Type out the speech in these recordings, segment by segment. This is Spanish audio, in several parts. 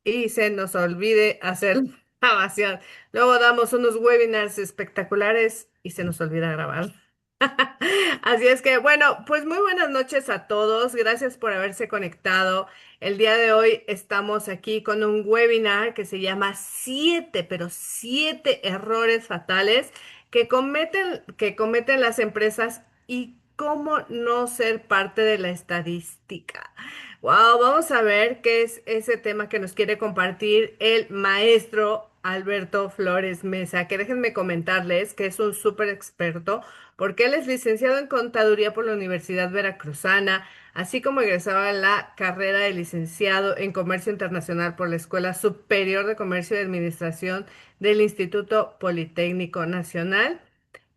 y se nos olvide hacer la grabación. Luego damos unos webinars espectaculares y se nos olvida grabar. Así es que, bueno, pues muy buenas noches a todos. Gracias por haberse conectado. El día de hoy estamos aquí con un webinar que se llama siete, pero siete errores fatales que cometen las empresas y cómo no ser parte de la estadística. Wow, vamos a ver qué es ese tema que nos quiere compartir el maestro Alberto Flores Mesa, que déjenme comentarles que es un súper experto porque él es licenciado en Contaduría por la Universidad Veracruzana, así como egresado a la carrera de licenciado en Comercio Internacional por la Escuela Superior de Comercio y Administración del Instituto Politécnico Nacional.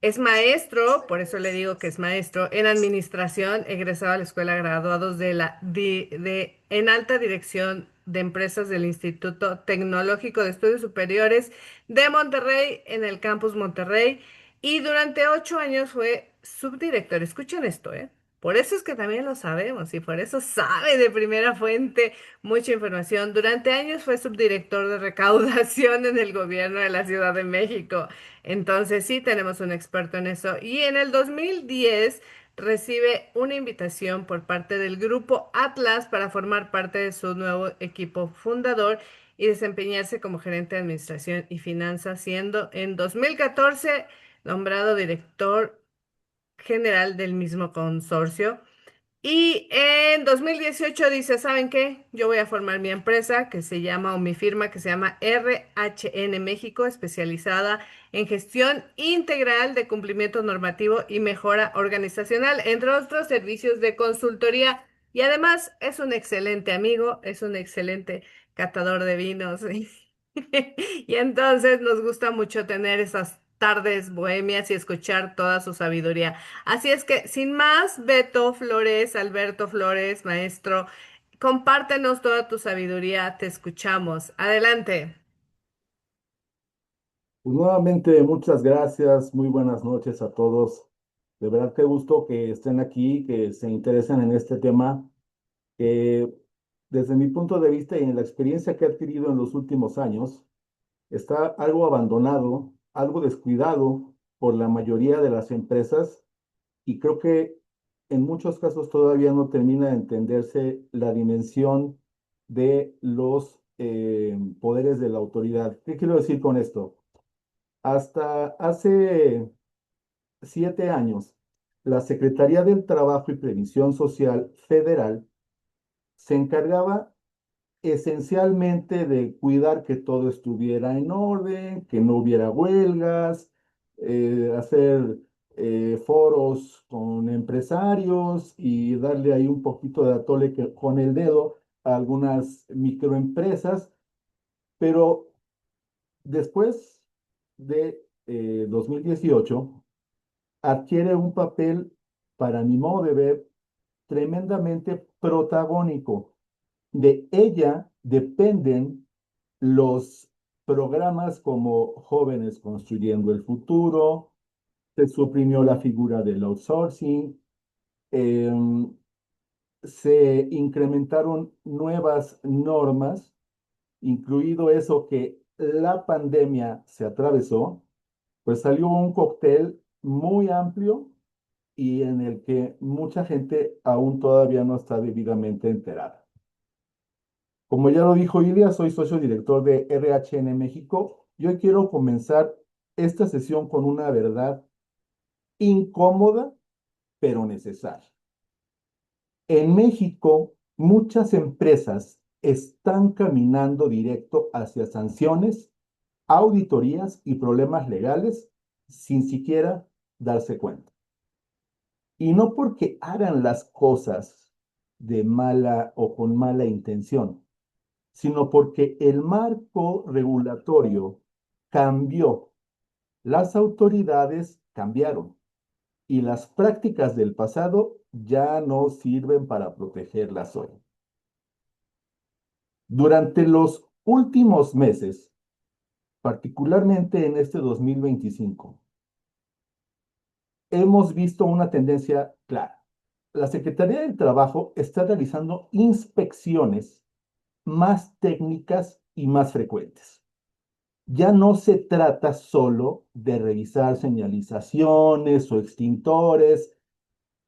Es maestro, por eso le digo que es maestro, en administración, egresado a la escuela, graduados en alta dirección de empresas del Instituto Tecnológico de Estudios Superiores de Monterrey, en el campus Monterrey, y durante 8 años fue subdirector. Escuchen esto, ¿eh? Por eso es que también lo sabemos y por eso sabe de primera fuente mucha información. Durante años fue subdirector de recaudación en el gobierno de la Ciudad de México. Entonces sí tenemos un experto en eso. Y en el 2010 recibe una invitación por parte del Grupo Atlas para formar parte de su nuevo equipo fundador y desempeñarse como gerente de administración y finanzas, siendo en 2014 nombrado director general del mismo consorcio. Y en 2018 dice, ¿saben qué? Yo voy a formar mi empresa que se llama, o mi firma que se llama RHN México, especializada en gestión integral de cumplimiento normativo y mejora organizacional, entre otros servicios de consultoría. Y además es un excelente amigo, es un excelente catador de vinos. Y entonces nos gusta mucho tener esas tardes bohemias y escuchar toda su sabiduría. Así es que, sin más, Beto Flores, Alberto Flores, maestro, compártenos toda tu sabiduría, te escuchamos. Adelante. Pues nuevamente, muchas gracias, muy buenas noches a todos. De verdad qué gusto que estén aquí, que se interesen en este tema, que desde mi punto de vista y en la experiencia que he adquirido en los últimos años, está algo abandonado, algo descuidado por la mayoría de las empresas y creo que en muchos casos todavía no termina de entenderse la dimensión de los poderes de la autoridad. ¿Qué quiero decir con esto? Hasta hace 7 años, la Secretaría del Trabajo y Previsión Social Federal se encargaba esencialmente de cuidar que todo estuviera en orden, que no hubiera huelgas, hacer foros con empresarios y darle ahí un poquito de con el dedo a algunas microempresas, pero después de 2018 adquiere un papel, para mi modo de ver, tremendamente protagónico. De ella dependen los programas como Jóvenes Construyendo el Futuro, se suprimió la figura del outsourcing, em, se incrementaron nuevas normas, incluido eso que la pandemia se atravesó, pues salió un cóctel muy amplio y en el que mucha gente aún todavía no está debidamente enterada. Como ya lo dijo Ilia, soy socio director de RHN México y hoy quiero comenzar esta sesión con una verdad incómoda, pero necesaria. En México, muchas empresas están caminando directo hacia sanciones, auditorías y problemas legales sin siquiera darse cuenta. Y no porque hagan las cosas de mala o con mala intención, sino porque el marco regulatorio cambió, las autoridades cambiaron y las prácticas del pasado ya no sirven para protegerlas hoy. Durante los últimos meses, particularmente en este 2025, hemos visto una tendencia clara. La Secretaría del Trabajo está realizando inspecciones más técnicas y más frecuentes. Ya no se trata solo de revisar señalizaciones o extintores,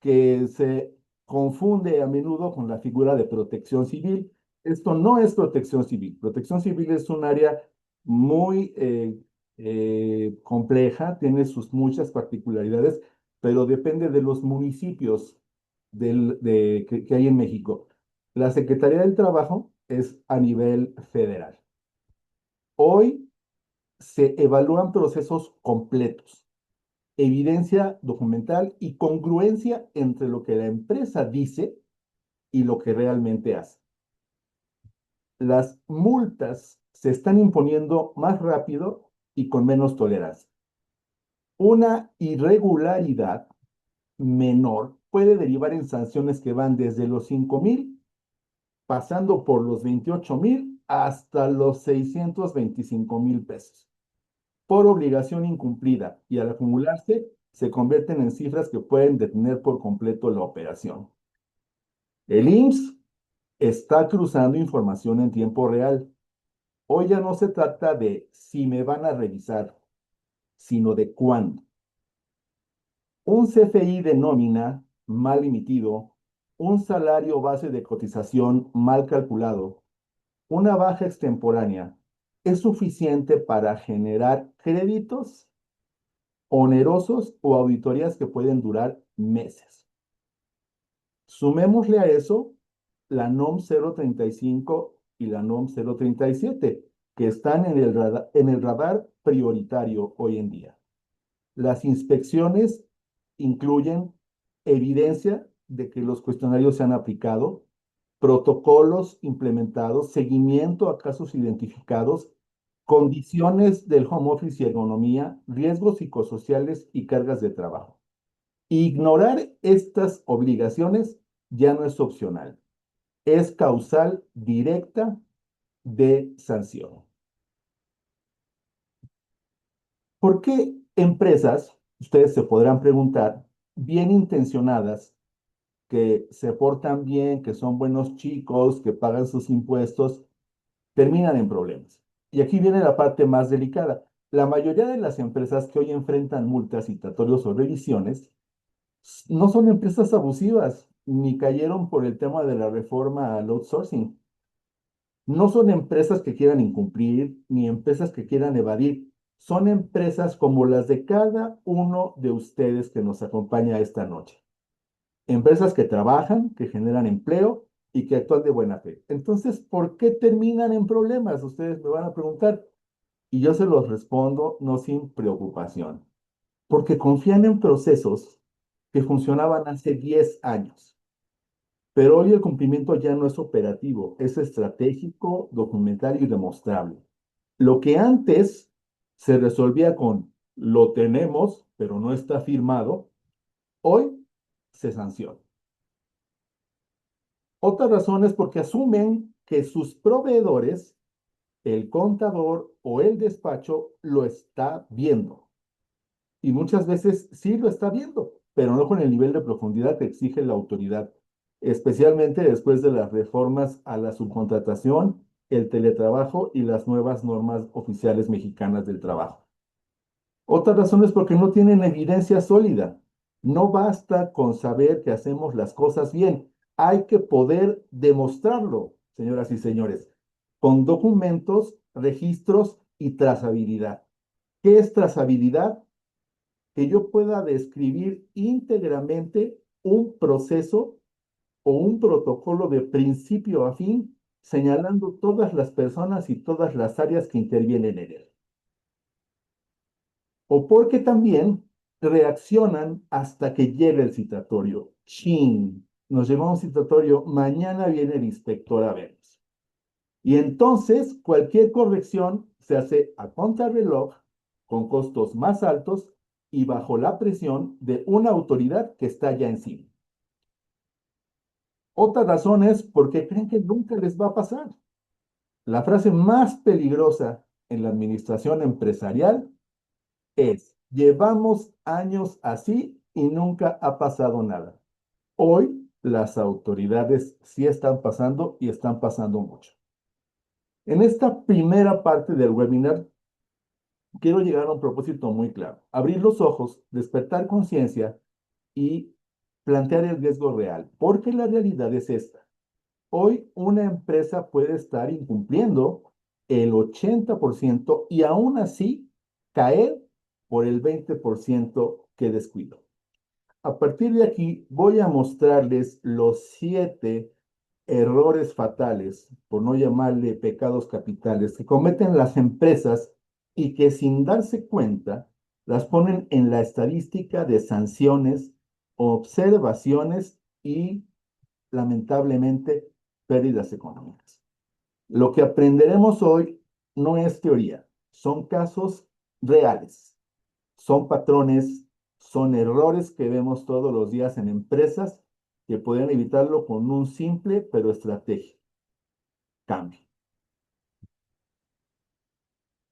que se confunde a menudo con la figura de protección civil. Esto no es protección civil. Protección civil es un área muy compleja, tiene sus muchas particularidades, pero depende de los municipios que hay en México. La Secretaría del Trabajo es a nivel federal. Hoy se evalúan procesos completos, evidencia documental y congruencia entre lo que la empresa dice y lo que realmente hace. Las multas se están imponiendo más rápido y con menos tolerancia. Una irregularidad menor puede derivar en sanciones que van desde los 5,000, pasando por los 28,000 hasta los 625,000 pesos, por obligación incumplida, y al acumularse se convierten en cifras que pueden detener por completo la operación. El IMSS está cruzando información en tiempo real. Hoy ya no se trata de si me van a revisar, sino de cuándo. Un CFI de nómina mal emitido, un salario base de cotización mal calculado, una baja extemporánea, es suficiente para generar créditos onerosos o auditorías que pueden durar meses. Sumémosle a eso la NOM 035 y la NOM 037, que están en el radar prioritario hoy en día. Las inspecciones incluyen evidencia de que los cuestionarios se han aplicado, protocolos implementados, seguimiento a casos identificados, condiciones del home office y ergonomía, riesgos psicosociales y cargas de trabajo. Ignorar estas obligaciones ya no es opcional, es causal directa de sanción. ¿Por qué empresas, ustedes se podrán preguntar, bien intencionadas, que se portan bien, que son buenos chicos, que pagan sus impuestos, terminan en problemas? Y aquí viene la parte más delicada. La mayoría de las empresas que hoy enfrentan multas, citatorios o revisiones no son empresas abusivas, ni cayeron por el tema de la reforma al outsourcing. No son empresas que quieran incumplir, ni empresas que quieran evadir. Son empresas como las de cada uno de ustedes que nos acompaña esta noche. Empresas que trabajan, que generan empleo y que actúan de buena fe. Entonces, ¿por qué terminan en problemas? Ustedes me van a preguntar. Y yo se los respondo no sin preocupación, porque confían en procesos que funcionaban hace 10 años. Pero hoy el cumplimiento ya no es operativo, es estratégico, documental y demostrable. Lo que antes se resolvía con lo tenemos, pero no está firmado, hoy se sanciona. Otra razón es porque asumen que sus proveedores, el contador o el despacho, lo está viendo. Y muchas veces sí lo está viendo, pero no con el nivel de profundidad que exige la autoridad, especialmente después de las reformas a la subcontratación, el teletrabajo y las nuevas normas oficiales mexicanas del trabajo. Otra razón es porque no tienen evidencia sólida. No basta con saber que hacemos las cosas bien, hay que poder demostrarlo, señoras y señores, con documentos, registros y trazabilidad. ¿Qué es trazabilidad? Que yo pueda describir íntegramente un proceso o un protocolo de principio a fin, señalando todas las personas y todas las áreas que intervienen en él. O porque también reaccionan hasta que llegue el citatorio. Chin, nos llegó un citatorio, mañana viene el inspector a vernos. Y entonces cualquier corrección se hace a contrarreloj, con costos más altos y bajo la presión de una autoridad que está ya encima. Otra razón es porque creen que nunca les va a pasar. La frase más peligrosa en la administración empresarial es: llevamos años así y nunca ha pasado nada. Hoy las autoridades sí están pasando y están pasando mucho. En esta primera parte del webinar, quiero llegar a un propósito muy claro. Abrir los ojos, despertar conciencia y plantear el riesgo real, porque la realidad es esta. Hoy una empresa puede estar incumpliendo el 80% y aún así caer por el 20% que descuido. A partir de aquí voy a mostrarles los 7 errores fatales, por no llamarle pecados capitales, que cometen las empresas y que sin darse cuenta las ponen en la estadística de sanciones, observaciones y, lamentablemente, pérdidas económicas. Lo que aprenderemos hoy no es teoría, son casos reales, son patrones, son errores que vemos todos los días en empresas que pueden evitarlo con un simple pero estratégico cambio.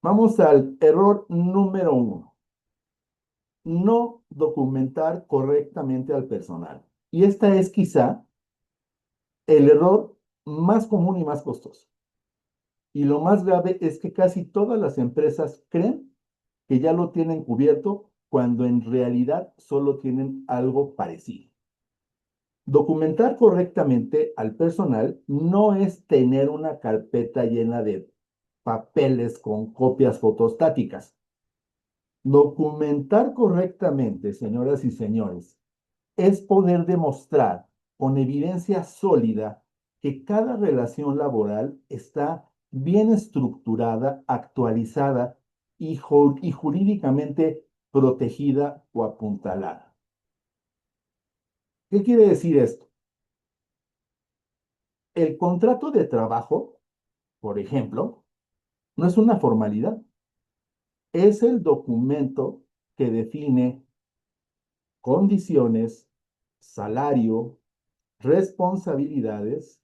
Vamos al error número 1. No documentar correctamente al personal. Y esta es quizá el error más común y más costoso. Y lo más grave es que casi todas las empresas creen que ya lo tienen cubierto cuando en realidad solo tienen algo parecido. Documentar correctamente al personal no es tener una carpeta llena de papeles con copias fotostáticas. Documentar correctamente, señoras y señores, es poder demostrar con evidencia sólida que cada relación laboral está bien estructurada, actualizada y jurídicamente protegida o apuntalada. ¿Qué quiere decir esto? El contrato de trabajo, por ejemplo, no es una formalidad, es el documento que define condiciones, salario, responsabilidades,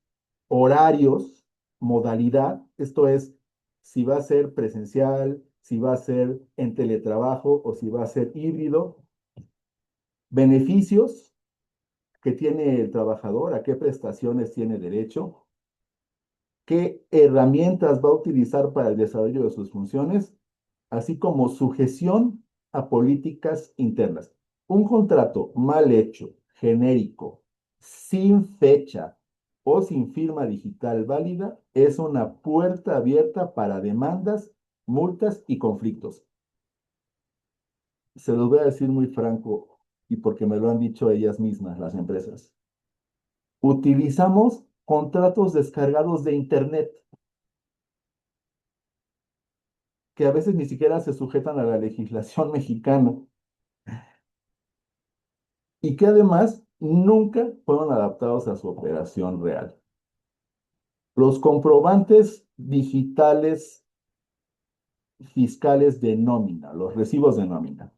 horarios, modalidad, esto es, si va a ser presencial, si va a ser en teletrabajo o si va a ser híbrido, beneficios que tiene el trabajador, a qué prestaciones tiene derecho, qué herramientas va a utilizar para el desarrollo de sus funciones, así como sujeción a políticas internas. Un contrato mal hecho, genérico, sin fecha o sin firma digital válida es una puerta abierta para demandas, multas y conflictos. Se los voy a decir muy franco y porque me lo han dicho ellas mismas, las empresas. Utilizamos contratos descargados de Internet que a veces ni siquiera se sujetan a la legislación mexicana y que además nunca fueron adaptados a su operación real. Los comprobantes digitales fiscales de nómina, los recibos de nómina,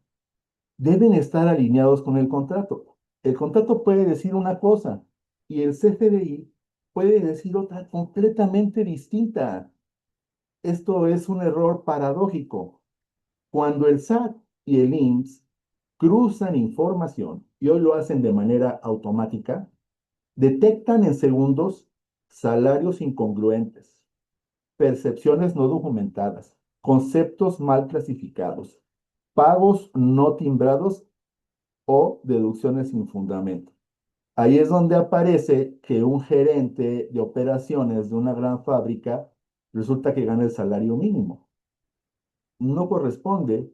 deben estar alineados con el contrato. El contrato puede decir una cosa y el CFDI puede decir otra completamente distinta. Esto es un error paradójico. Cuando el SAT y el IMSS cruzan información, y hoy lo hacen de manera automática, detectan en segundos salarios incongruentes, percepciones no documentadas, conceptos mal clasificados, pagos no timbrados o deducciones sin fundamento. Ahí es donde aparece que un gerente de operaciones de una gran fábrica resulta que gana el salario mínimo. No corresponde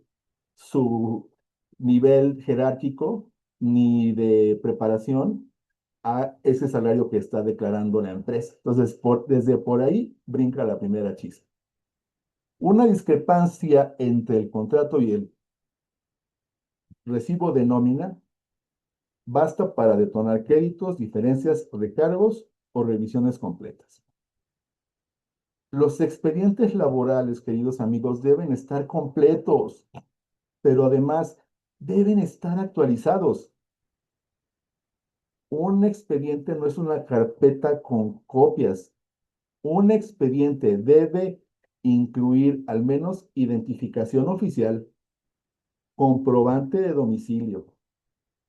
su nivel jerárquico ni de preparación a ese salario que está declarando la empresa. Entonces, desde por ahí brinca la primera chispa. Una discrepancia entre el contrato y el recibo de nómina basta para detonar créditos, diferencias, recargos o revisiones completas. Los expedientes laborales, queridos amigos, deben estar completos, pero además deben estar actualizados. Un expediente no es una carpeta con copias. Un expediente debe incluir al menos identificación oficial, comprobante de domicilio,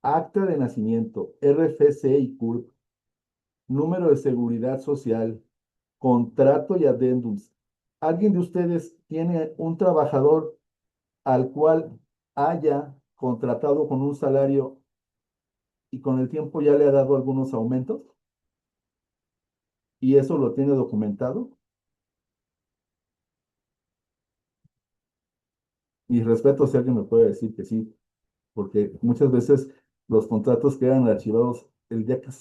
acta de nacimiento, RFC y CURP, número de seguridad social, contrato y adendums. ¿Alguien de ustedes tiene un trabajador al cual haya contratado con un salario y con el tiempo ya le ha dado algunos aumentos y eso lo tiene documentado? Y respeto si alguien me puede decir que sí, porque muchas veces los contratos quedan archivados el día que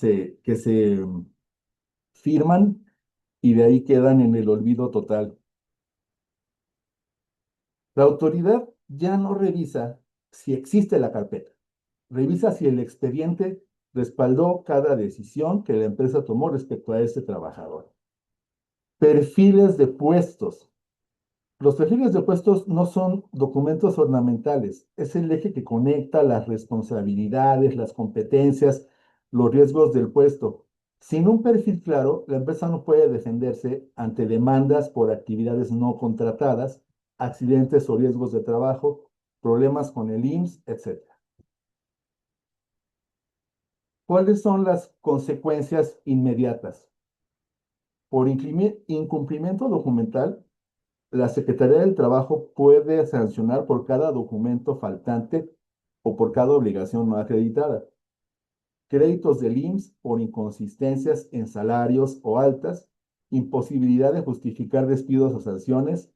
se firman y de ahí quedan en el olvido total. La autoridad ya no revisa si existe la carpeta, revisa si el expediente respaldó cada decisión que la empresa tomó respecto a ese trabajador. Perfiles de puestos. Los perfiles de puestos no son documentos ornamentales, es el eje que conecta las responsabilidades, las competencias, los riesgos del puesto. Sin un perfil claro, la empresa no puede defenderse ante demandas por actividades no contratadas, accidentes o riesgos de trabajo, problemas con el IMSS, etc. ¿Cuáles son las consecuencias inmediatas? Por incumplimiento documental, la Secretaría del Trabajo puede sancionar por cada documento faltante o por cada obligación no acreditada. Créditos del IMSS por inconsistencias en salarios o altas, imposibilidad de justificar despidos o sanciones,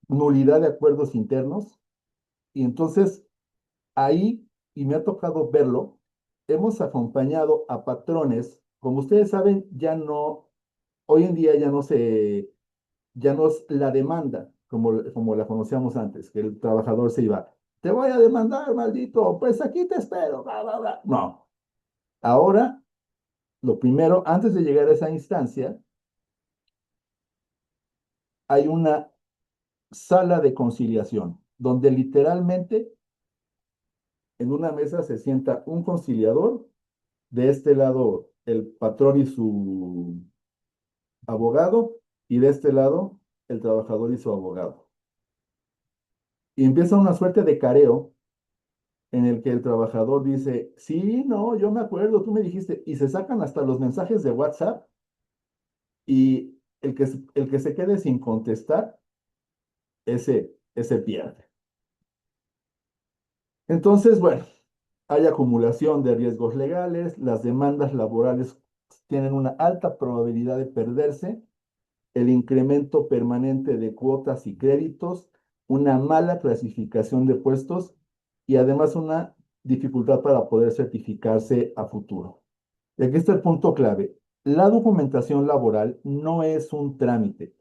nulidad de acuerdos internos. Y entonces ahí, y me ha tocado verlo, hemos acompañado a patrones, como ustedes saben, hoy en día ya no es la demanda como la conocíamos antes, que el trabajador se iba, te voy a demandar, maldito, pues aquí te espero, bla, bla, bla. No, ahora, lo primero, antes de llegar a esa instancia, hay una sala de conciliación, donde literalmente en una mesa se sienta un conciliador, de este lado el patrón y su abogado, y de este lado el trabajador y su abogado. Y empieza una suerte de careo en el que el trabajador dice, sí, no, yo me acuerdo, tú me dijiste, y se sacan hasta los mensajes de WhatsApp y el que se quede sin contestar, ese pierde. Entonces, bueno, hay acumulación de riesgos legales, las demandas laborales tienen una alta probabilidad de perderse, el incremento permanente de cuotas y créditos, una mala clasificación de puestos y además una dificultad para poder certificarse a futuro. Y aquí está el punto clave. La documentación laboral no es un trámite,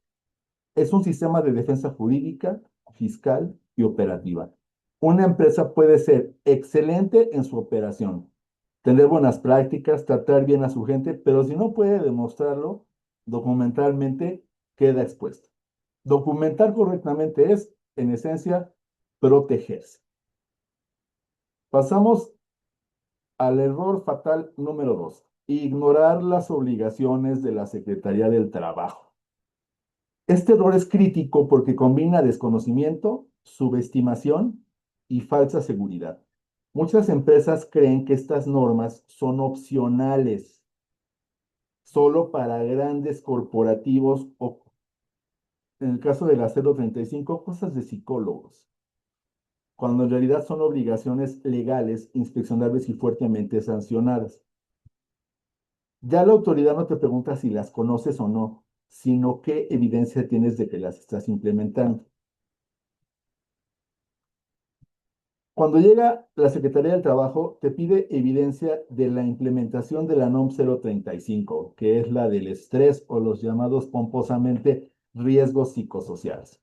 es un sistema de defensa jurídica, fiscal y operativa. Una empresa puede ser excelente en su operación, tener buenas prácticas, tratar bien a su gente, pero si no puede demostrarlo documentalmente, queda expuesto. Documentar correctamente es, en esencia, protegerse. Pasamos al error fatal número 2, ignorar las obligaciones de la Secretaría del Trabajo. Este error es crítico porque combina desconocimiento, subestimación y falsa seguridad. Muchas empresas creen que estas normas son opcionales solo para grandes corporativos o, en el caso del acero 35, cosas de psicólogos, cuando en realidad son obligaciones legales, inspeccionables y fuertemente sancionadas. Ya la autoridad no te pregunta si las conoces o no, sino qué evidencia tienes de que las estás implementando. Cuando llega la Secretaría del Trabajo, te pide evidencia de la implementación de la NOM 035, que es la del estrés o los llamados pomposamente riesgos psicosociales.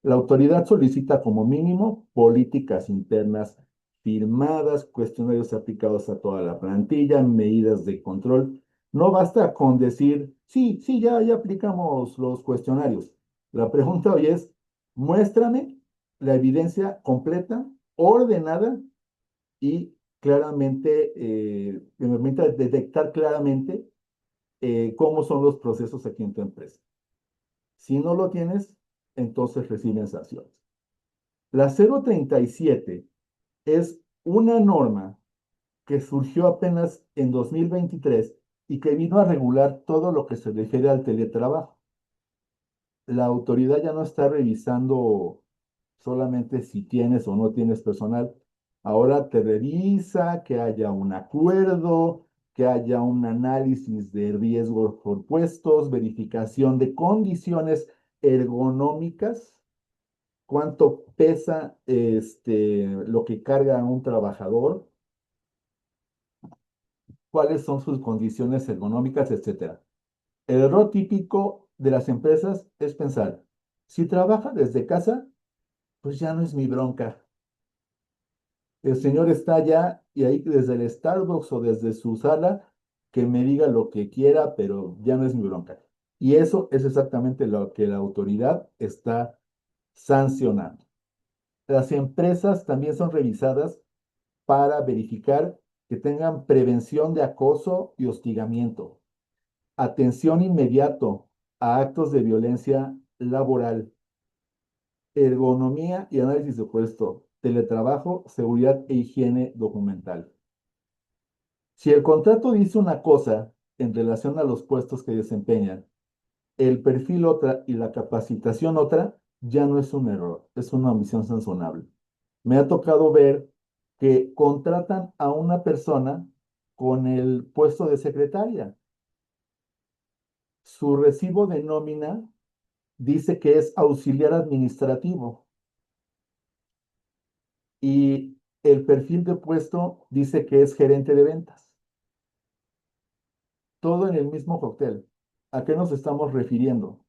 La autoridad solicita como mínimo políticas internas firmadas, cuestionarios aplicados a toda la plantilla, medidas de control. No basta con decir, sí, sí, ya aplicamos los cuestionarios. La pregunta hoy es, muéstrame la evidencia completa, ordenada y claramente, que me permita detectar claramente cómo son los procesos aquí en tu empresa. Si no lo tienes, entonces reciben sanciones. La 037 es una norma que surgió apenas en 2023 y que vino a regular todo lo que se refiere al teletrabajo. la autoridad ya no está revisando solamente si tienes o no tienes personal. Ahora te revisa que haya un acuerdo, que haya un análisis de riesgos por puestos, verificación de condiciones ergonómicas, cuánto pesa lo que carga un trabajador, cuáles son sus condiciones ergonómicas, etcétera. El error típico de las empresas es pensar, si trabaja desde casa, pues ya no es mi bronca. El señor está allá y ahí desde el Starbucks o desde su sala, que me diga lo que quiera, pero ya no es mi bronca. Y eso es exactamente lo que la autoridad está sancionando. Las empresas también son revisadas para verificar que tengan prevención de acoso y hostigamiento, atención inmediato a actos de violencia laboral, ergonomía y análisis de puesto, teletrabajo, seguridad e higiene documental. Si el contrato dice una cosa en relación a los puestos que desempeñan, el perfil otra y la capacitación otra, ya no es un error, es una omisión sancionable. Me ha tocado ver que contratan a una persona con el puesto de secretaria. Su recibo de nómina dice que es auxiliar administrativo y el perfil de puesto dice que es gerente de ventas. Todo en el mismo cóctel. ¿A qué nos estamos refiriendo?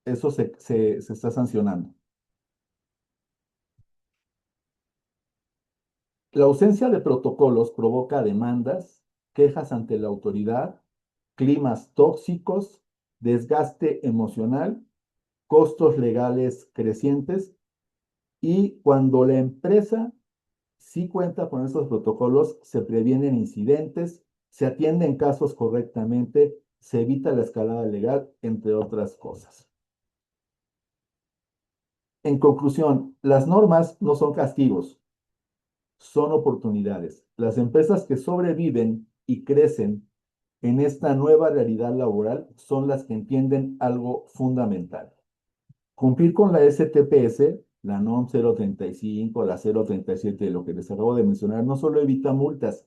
Eso se está sancionando. La ausencia de protocolos provoca demandas, quejas ante la autoridad, climas tóxicos, desgaste emocional, costos legales crecientes y cuando la empresa sí cuenta con estos protocolos, se previenen incidentes, se atienden casos correctamente, se evita la escalada legal, entre otras cosas. En conclusión, las normas no son castigos, son oportunidades. Las empresas que sobreviven y crecen en esta nueva realidad laboral son las que entienden algo fundamental. Cumplir con la STPS, la NOM 035, la 037, lo que les acabo de mencionar, no solo evita multas,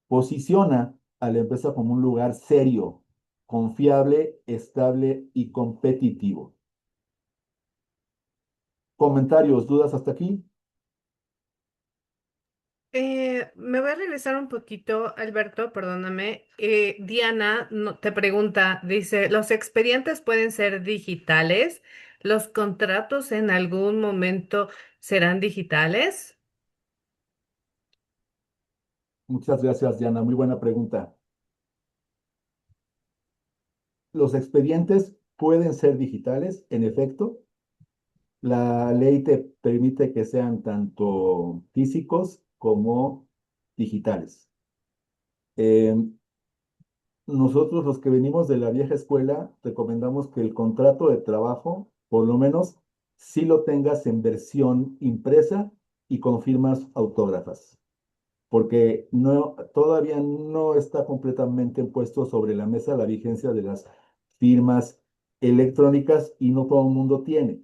posiciona a la empresa como un lugar serio, confiable, estable y competitivo. ¿Comentarios, dudas hasta aquí? Me voy a regresar un poquito, Alberto, perdóname. Diana te pregunta, dice, ¿los expedientes pueden ser digitales? ¿Los contratos en algún momento serán digitales? Muchas gracias, Diana. Muy buena pregunta. Los expedientes pueden ser digitales, en efecto. La ley te permite que sean tanto físicos como digitales. Eh, Nosotros los que venimos de la vieja escuela, recomendamos que el contrato de trabajo, por lo menos, sí lo tengas en versión impresa y con firmas autógrafas, porque no, todavía no está completamente puesto sobre la mesa la vigencia de las firmas electrónicas y no todo el mundo tiene.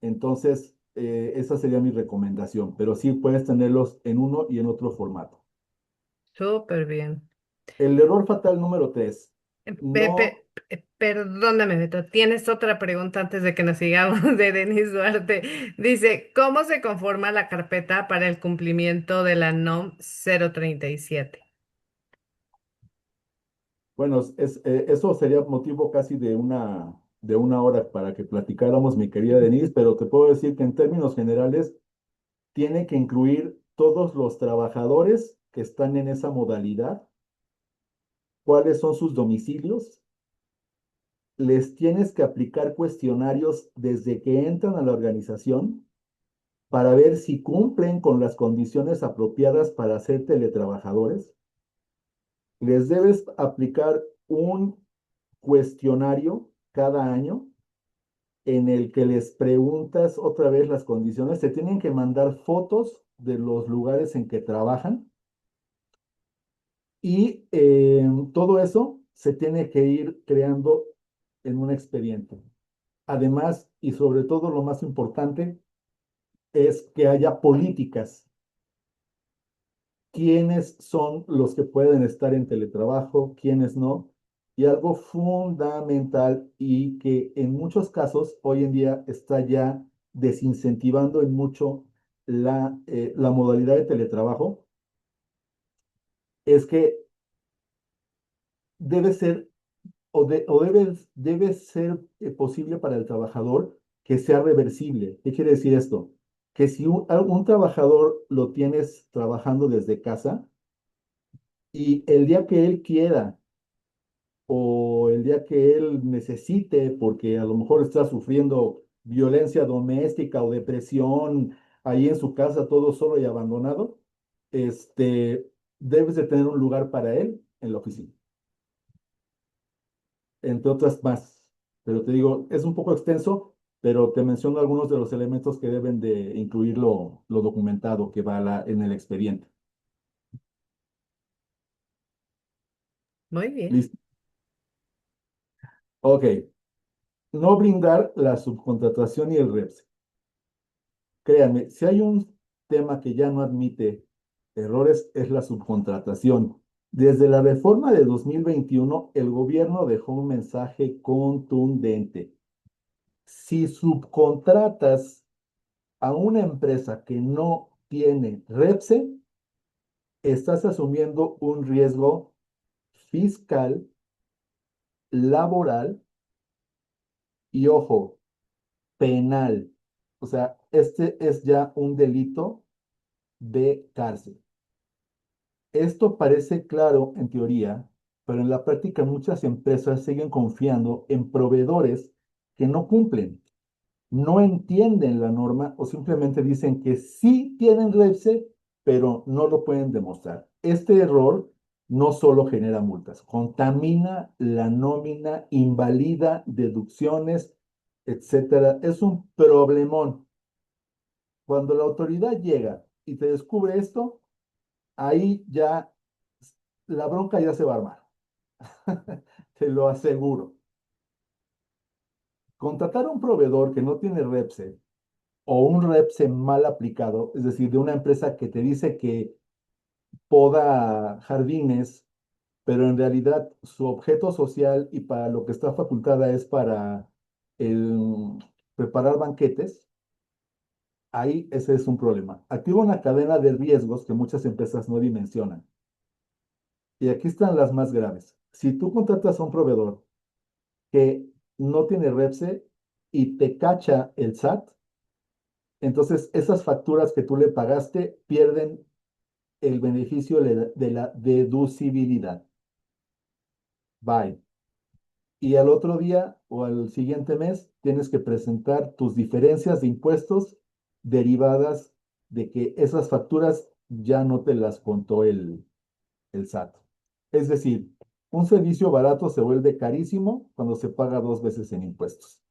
Entonces, esa sería mi recomendación, pero sí puedes tenerlos en uno y en otro formato. Súper bien. El error fatal número 3. No. Perdóname, Beto, tienes otra pregunta antes de que nos sigamos de Denis Duarte. Dice, ¿cómo se conforma la carpeta para el cumplimiento de la NOM 037? Bueno, eso sería motivo casi de una hora para que platicáramos, mi querida Denise, pero te puedo decir que en términos generales tiene que incluir todos los trabajadores que están en esa modalidad, cuáles son sus domicilios, les tienes que aplicar cuestionarios desde que entran a la organización para ver si cumplen con las condiciones apropiadas para ser teletrabajadores, les debes aplicar un cuestionario cada año en el que les preguntas otra vez las condiciones, te tienen que mandar fotos de los lugares en que trabajan y todo eso se tiene que ir creando en un expediente. Además, y sobre todo lo más importante, es que haya políticas. ¿Quiénes son los que pueden estar en teletrabajo? ¿Quiénes no? Y algo fundamental y que en muchos casos hoy en día está ya desincentivando en mucho la modalidad de teletrabajo, es que debe ser debe ser posible para el trabajador que sea reversible. ¿Qué quiere decir esto? Que si un trabajador lo tienes trabajando desde casa y el día que él quiera o el día que él necesite, porque a lo mejor está sufriendo violencia doméstica o depresión ahí en su casa, todo solo y abandonado, este, debes de tener un lugar para él en la oficina, entre otras más. Pero te digo, es un poco extenso, pero te menciono algunos de los elementos que deben de incluir lo documentado que va en el expediente. Muy bien. Listo. Ok. No brindar la subcontratación y el REPS. Créanme, si hay un tema que ya no admite errores, es la subcontratación. Desde la reforma de 2021, el gobierno dejó un mensaje contundente. Si subcontratas a una empresa que no tiene REPSE, estás asumiendo un riesgo fiscal, laboral y, ojo, penal. O sea, este es ya un delito de cárcel. Esto parece claro en teoría, pero en la práctica muchas empresas siguen confiando en proveedores que no cumplen, no entienden la norma o simplemente dicen que sí tienen REPSE, pero no lo pueden demostrar. Este error no solo genera multas, contamina la nómina, invalida deducciones, etcétera. Es un problemón. Cuando la autoridad llega y te descubre esto, ahí ya la bronca ya se va a armar. Te lo aseguro. Contratar a un proveedor que no tiene REPSE o un REPSE mal aplicado, es decir, de una empresa que te dice que poda jardines, pero en realidad su objeto social y para lo que está facultada es para el, preparar banquetes, ahí ese es un problema. Activa una cadena de riesgos que muchas empresas no dimensionan. Y aquí están las más graves. Si tú contratas a un proveedor que no tiene REPSE y te cacha el SAT, entonces esas facturas que tú le pagaste pierden el beneficio de la deducibilidad. Bye. Y al otro día o al siguiente mes tienes que presentar tus diferencias de impuestos derivadas de que esas facturas ya no te las contó el SAT. Es decir, un servicio barato se vuelve carísimo cuando se paga dos veces en impuestos.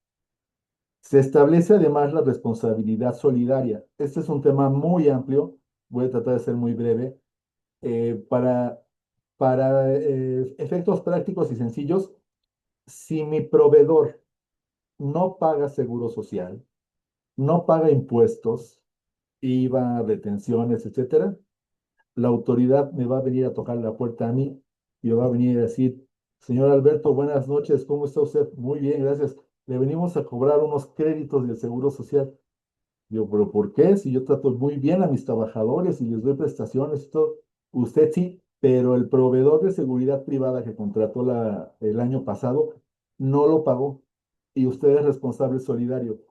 Se establece además la responsabilidad solidaria. Este es un tema muy amplio, voy a tratar de ser muy breve. Para efectos prácticos y sencillos, si mi proveedor no paga seguro social, no paga impuestos, IVA, retenciones, etcétera, la autoridad me va a venir a tocar la puerta a mí y me va a venir a decir, señor Alberto, buenas noches, ¿cómo está usted? Muy bien, gracias. Le venimos a cobrar unos créditos del Seguro Social. Digo, pero ¿por qué? Si yo trato muy bien a mis trabajadores y les doy prestaciones y todo. Usted sí, pero el proveedor de seguridad privada que contrató el año pasado no lo pagó y usted es responsable solidario.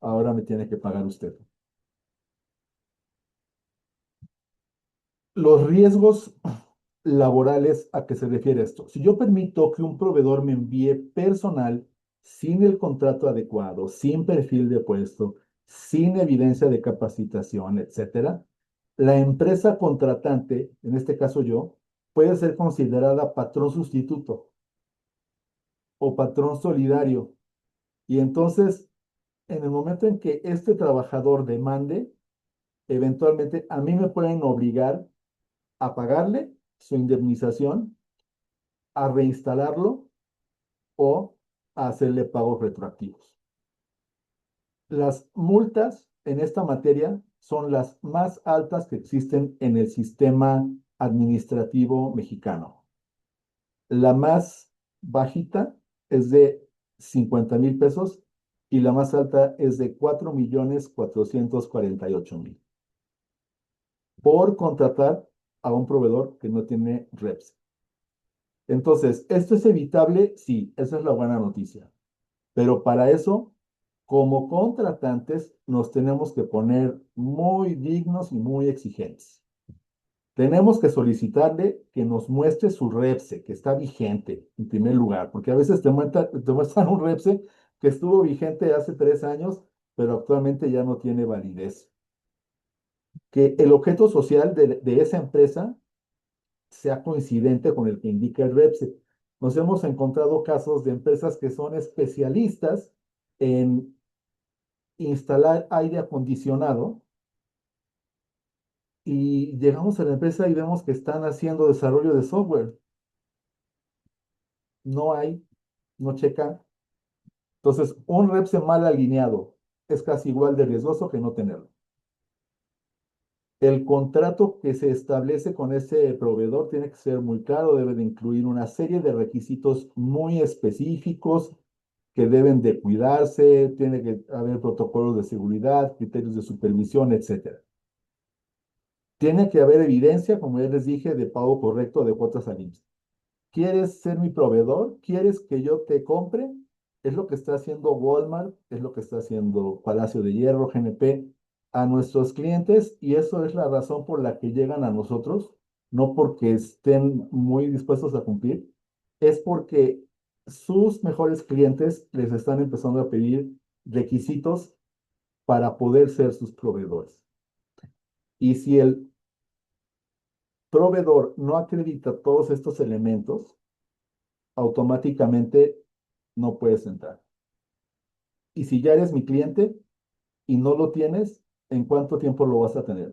Ahora me tiene que pagar usted. Los riesgos laborales, ¿a qué se refiere esto? Si yo permito que un proveedor me envíe personal sin el contrato adecuado, sin perfil de puesto, sin evidencia de capacitación, etcétera, la empresa contratante, en este caso yo, puede ser considerada patrón sustituto o patrón solidario. Y entonces, en el momento en que este trabajador demande, eventualmente a mí me pueden obligar a pagarle su indemnización, a reinstalarlo o a hacerle pagos retroactivos. Las multas en esta materia son las más altas que existen en el sistema administrativo mexicano. La más bajita es de 50,000 pesos y la más alta es de 4,448,000 por contratar a un proveedor que no tiene reps. Entonces, ¿esto es evitable? Sí, esa es la buena noticia. Pero para eso, como contratantes, nos tenemos que poner muy dignos y muy exigentes. Tenemos que solicitarle que nos muestre su REPSE, que está vigente, en primer lugar, porque a veces te muestran un REPSE que estuvo vigente hace 3 años, pero actualmente ya no tiene validez. Que el objeto social de esa empresa sea coincidente con el que indica el REPSE. Nos hemos encontrado casos de empresas que son especialistas en instalar aire acondicionado y llegamos a la empresa y vemos que están haciendo desarrollo de software. No hay, no checan. Entonces, un REPSE mal alineado es casi igual de riesgoso que no tenerlo. El contrato que se establece con ese proveedor tiene que ser muy claro, debe de incluir una serie de requisitos muy específicos que deben de cuidarse, tiene que haber protocolos de seguridad, criterios de supervisión, etcétera. Tiene que haber evidencia, como ya les dije, de pago correcto de cuotas al IMSS. ¿Quieres ser mi proveedor? ¿Quieres que yo te compre? Es lo que está haciendo Walmart, es lo que está haciendo Palacio de Hierro, GNP, a nuestros clientes y eso es la razón por la que llegan a nosotros, no porque estén muy dispuestos a cumplir, es porque sus mejores clientes les están empezando a pedir requisitos para poder ser sus proveedores. Y si el proveedor no acredita todos estos elementos, automáticamente no puedes entrar. Y si ya eres mi cliente y no lo tienes, ¿en cuánto tiempo lo vas a tener?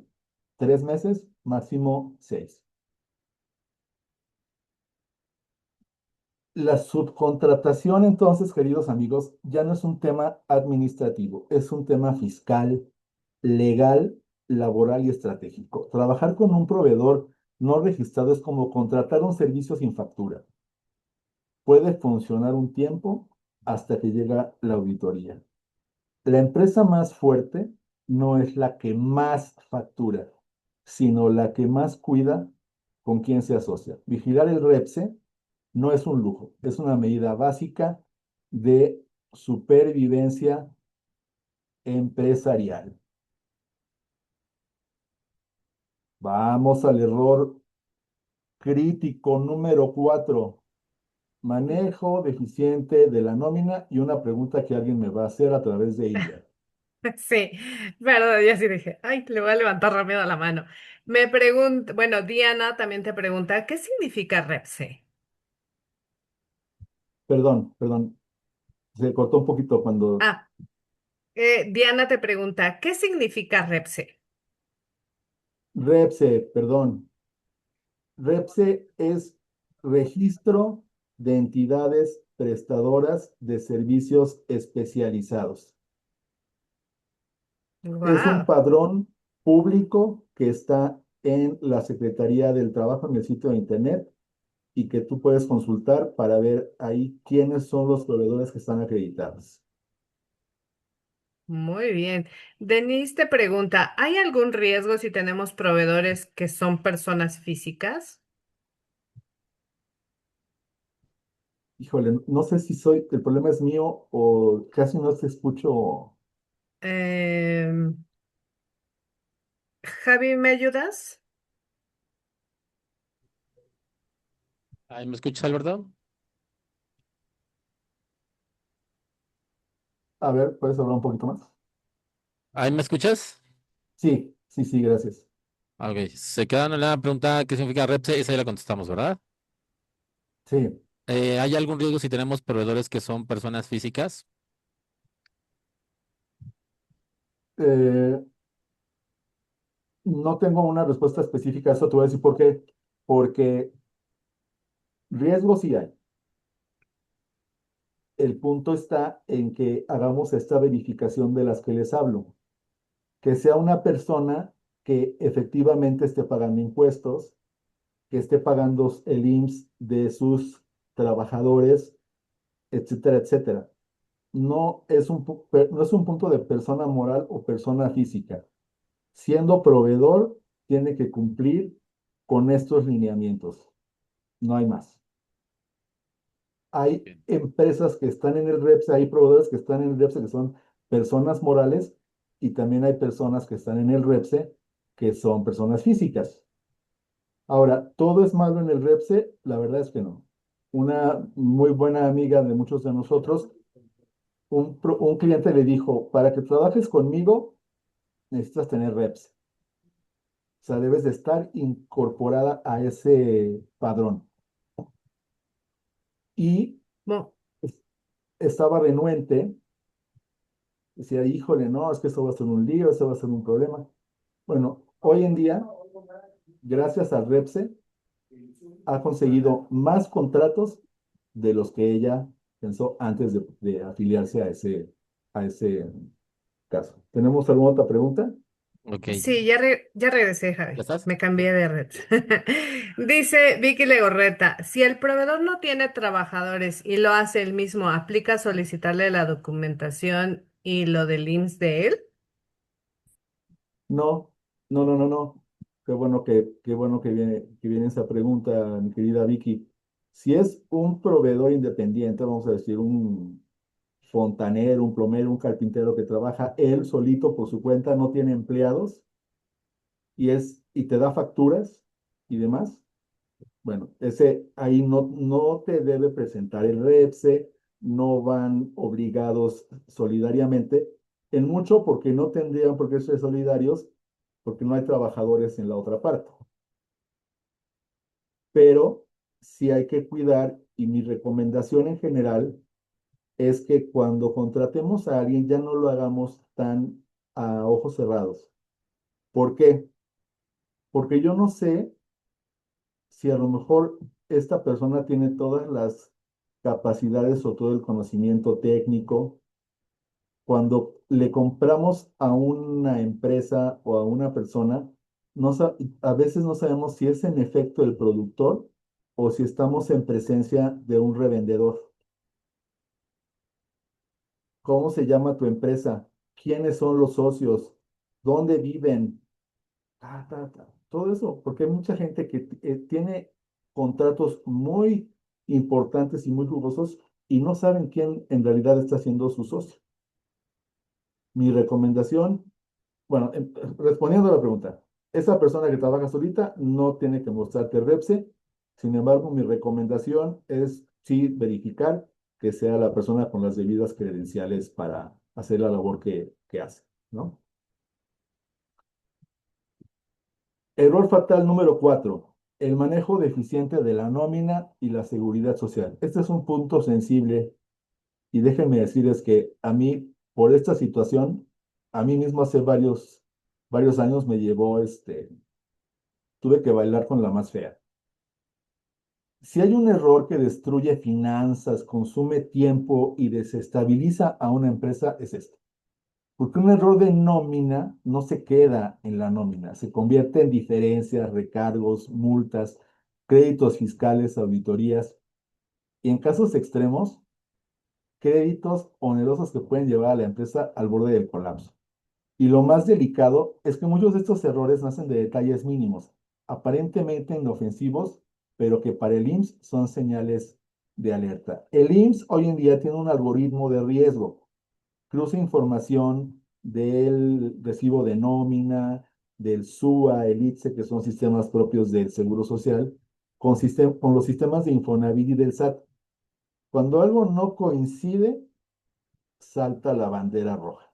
3 meses, máximo 6. La subcontratación, entonces, queridos amigos, ya no es un tema administrativo, es un tema fiscal, legal, laboral y estratégico. Trabajar con un proveedor no registrado es como contratar un servicio sin factura. Puede funcionar un tiempo hasta que llega la auditoría. La empresa más fuerte no es la que más factura, sino la que más cuida con quién se asocia. Vigilar el REPSE no es un lujo, es una medida básica de supervivencia empresarial. Vamos al error crítico número 4. Manejo deficiente de la nómina y una pregunta que alguien me va a hacer a través de ella. Sí, verdad, yo sí dije, ay, le voy a levantar rápido la mano. Me pregunta, bueno, Diana también te pregunta, ¿qué significa REPSE? Perdón, perdón, se cortó un poquito cuando Ah, Diana te pregunta, ¿qué significa REPSE? REPSE, perdón. REPSE es Registro de Entidades Prestadoras de Servicios Especializados. Es un Wow, padrón público que está en la Secretaría del Trabajo en el sitio de Internet y que tú puedes consultar para ver ahí quiénes son los proveedores que están acreditados. muy bien. Denise te pregunta, ¿hay algún riesgo si tenemos proveedores que son personas físicas? Híjole, no sé si el problema es mío o casi no te escucho. Em, Javi, ¿me ayudas? Ay, ¿me escuchas, Alberto? A ver, ¿puedes hablar un poquito más? Ay, ¿me escuchas? Sí, sí, sí, gracias. Ok, se queda en la pregunta qué significa REPSE, esa ya la contestamos, ¿verdad? Sí. ¿Hay algún riesgo si tenemos proveedores que son personas físicas? Eh, no tengo una respuesta específica a eso, te voy a decir por qué. Porque riesgos sí hay. el punto está en que hagamos esta verificación de las que les hablo, que sea una persona que efectivamente esté pagando impuestos, que esté pagando el IMSS de sus trabajadores, etcétera, etcétera. No es un punto de persona moral o persona física. Siendo proveedor, tiene que cumplir con estos lineamientos. No hay más. Hay Bien. empresas que están en el REPSE, hay proveedores que están en el REPSE que son personas morales y también hay personas que están en el REPSE que son personas físicas. Ahora, ¿todo es malo en el REPSE? La verdad es que no. Una muy buena amiga de muchos de nosotros, un cliente le dijo, para que trabajes conmigo, necesitas tener REPSE. O sea, debes de estar incorporada a ese padrón. Y Mo- es- estaba renuente, decía, híjole, no, es que esto va a ser un lío, esto va a ser un problema. Bueno, hoy en día, gracias al REPSE, ha conseguido más contratos de los que ella pensó antes de afiliarse a ese caso. ¿Tenemos alguna otra pregunta? Ok, Sí, ya regresé, ¿ya Javi. estás? Me cambié de red. Dice Vicky Legorreta, si el proveedor no tiene trabajadores y lo hace él mismo, ¿aplica solicitarle la documentación y lo del IMSS de él? No, no, no, no, no. Qué bueno que viene esa pregunta, mi querida Vicky. Si es un proveedor independiente, vamos a decir, un fontanero, un plomero, un carpintero que trabaja él solito por su cuenta, no tiene empleados y te da facturas y demás, bueno, ese ahí no te debe presentar el REPSE, no van obligados solidariamente, en mucho porque no tendrían por qué ser solidarios, porque no hay trabajadores en la otra parte. Pero sí hay que cuidar, y mi recomendación en general es que cuando contratemos a alguien ya no lo hagamos tan a ojos cerrados. ¿Por qué? Porque yo no sé si a lo mejor esta persona tiene todas las capacidades o todo el conocimiento técnico, cuando le compramos a una empresa o a una persona, a veces no sabemos si es en efecto el productor o si estamos en presencia de un revendedor. ¿Cómo se llama tu empresa? ¿Quiénes son los socios? ¿Dónde viven? Todo eso, porque hay mucha gente que tiene contratos muy importantes y muy jugosos y no saben quién en realidad está siendo su socio. Mi recomendación, bueno, respondiendo a la pregunta, esa persona que trabaja solita no tiene que mostrarte REPSE, sin embargo, mi recomendación es sí verificar que sea la persona con las debidas credenciales para hacer la labor que hace, ¿no? Error fatal número 4, el manejo deficiente de la nómina y la seguridad social. Este es un punto sensible y déjenme decirles que a mí, por esta situación, a mí mismo hace varios años me llevó, tuve que bailar con la más fea. Si hay un error que destruye finanzas, consume tiempo y desestabiliza a una empresa, es este. Porque un error de nómina no se queda en la nómina, se convierte en diferencias, recargos, multas, créditos fiscales, auditorías y en casos extremos, créditos onerosos que pueden llevar a la empresa al borde del colapso. Y lo más delicado es que muchos de estos errores nacen de detalles mínimos, aparentemente inofensivos, pero que para el IMSS son señales de alerta. El IMSS hoy en día tiene un algoritmo de riesgo, cruza información del recibo de nómina, del SUA, el ITSE, que son sistemas propios del Seguro Social, con los sistemas de Infonavit y del SAT. Cuando algo no coincide, salta la bandera roja.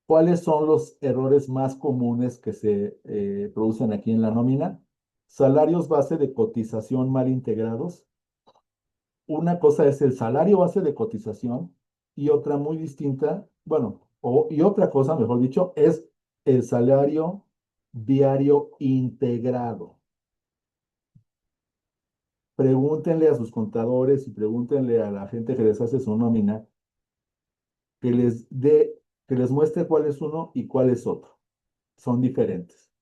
¿Cuáles son los errores más comunes que se producen aquí en la nómina? Salarios base de cotización mal integrados. Una cosa es el salario base de cotización y otra muy distinta, bueno, y otra cosa, mejor dicho, es el salario diario integrado. pregúntenle a sus contadores y pregúntenle a la gente que les hace su nómina, que les dé, que les muestre cuál es uno y cuál es otro. Son diferentes.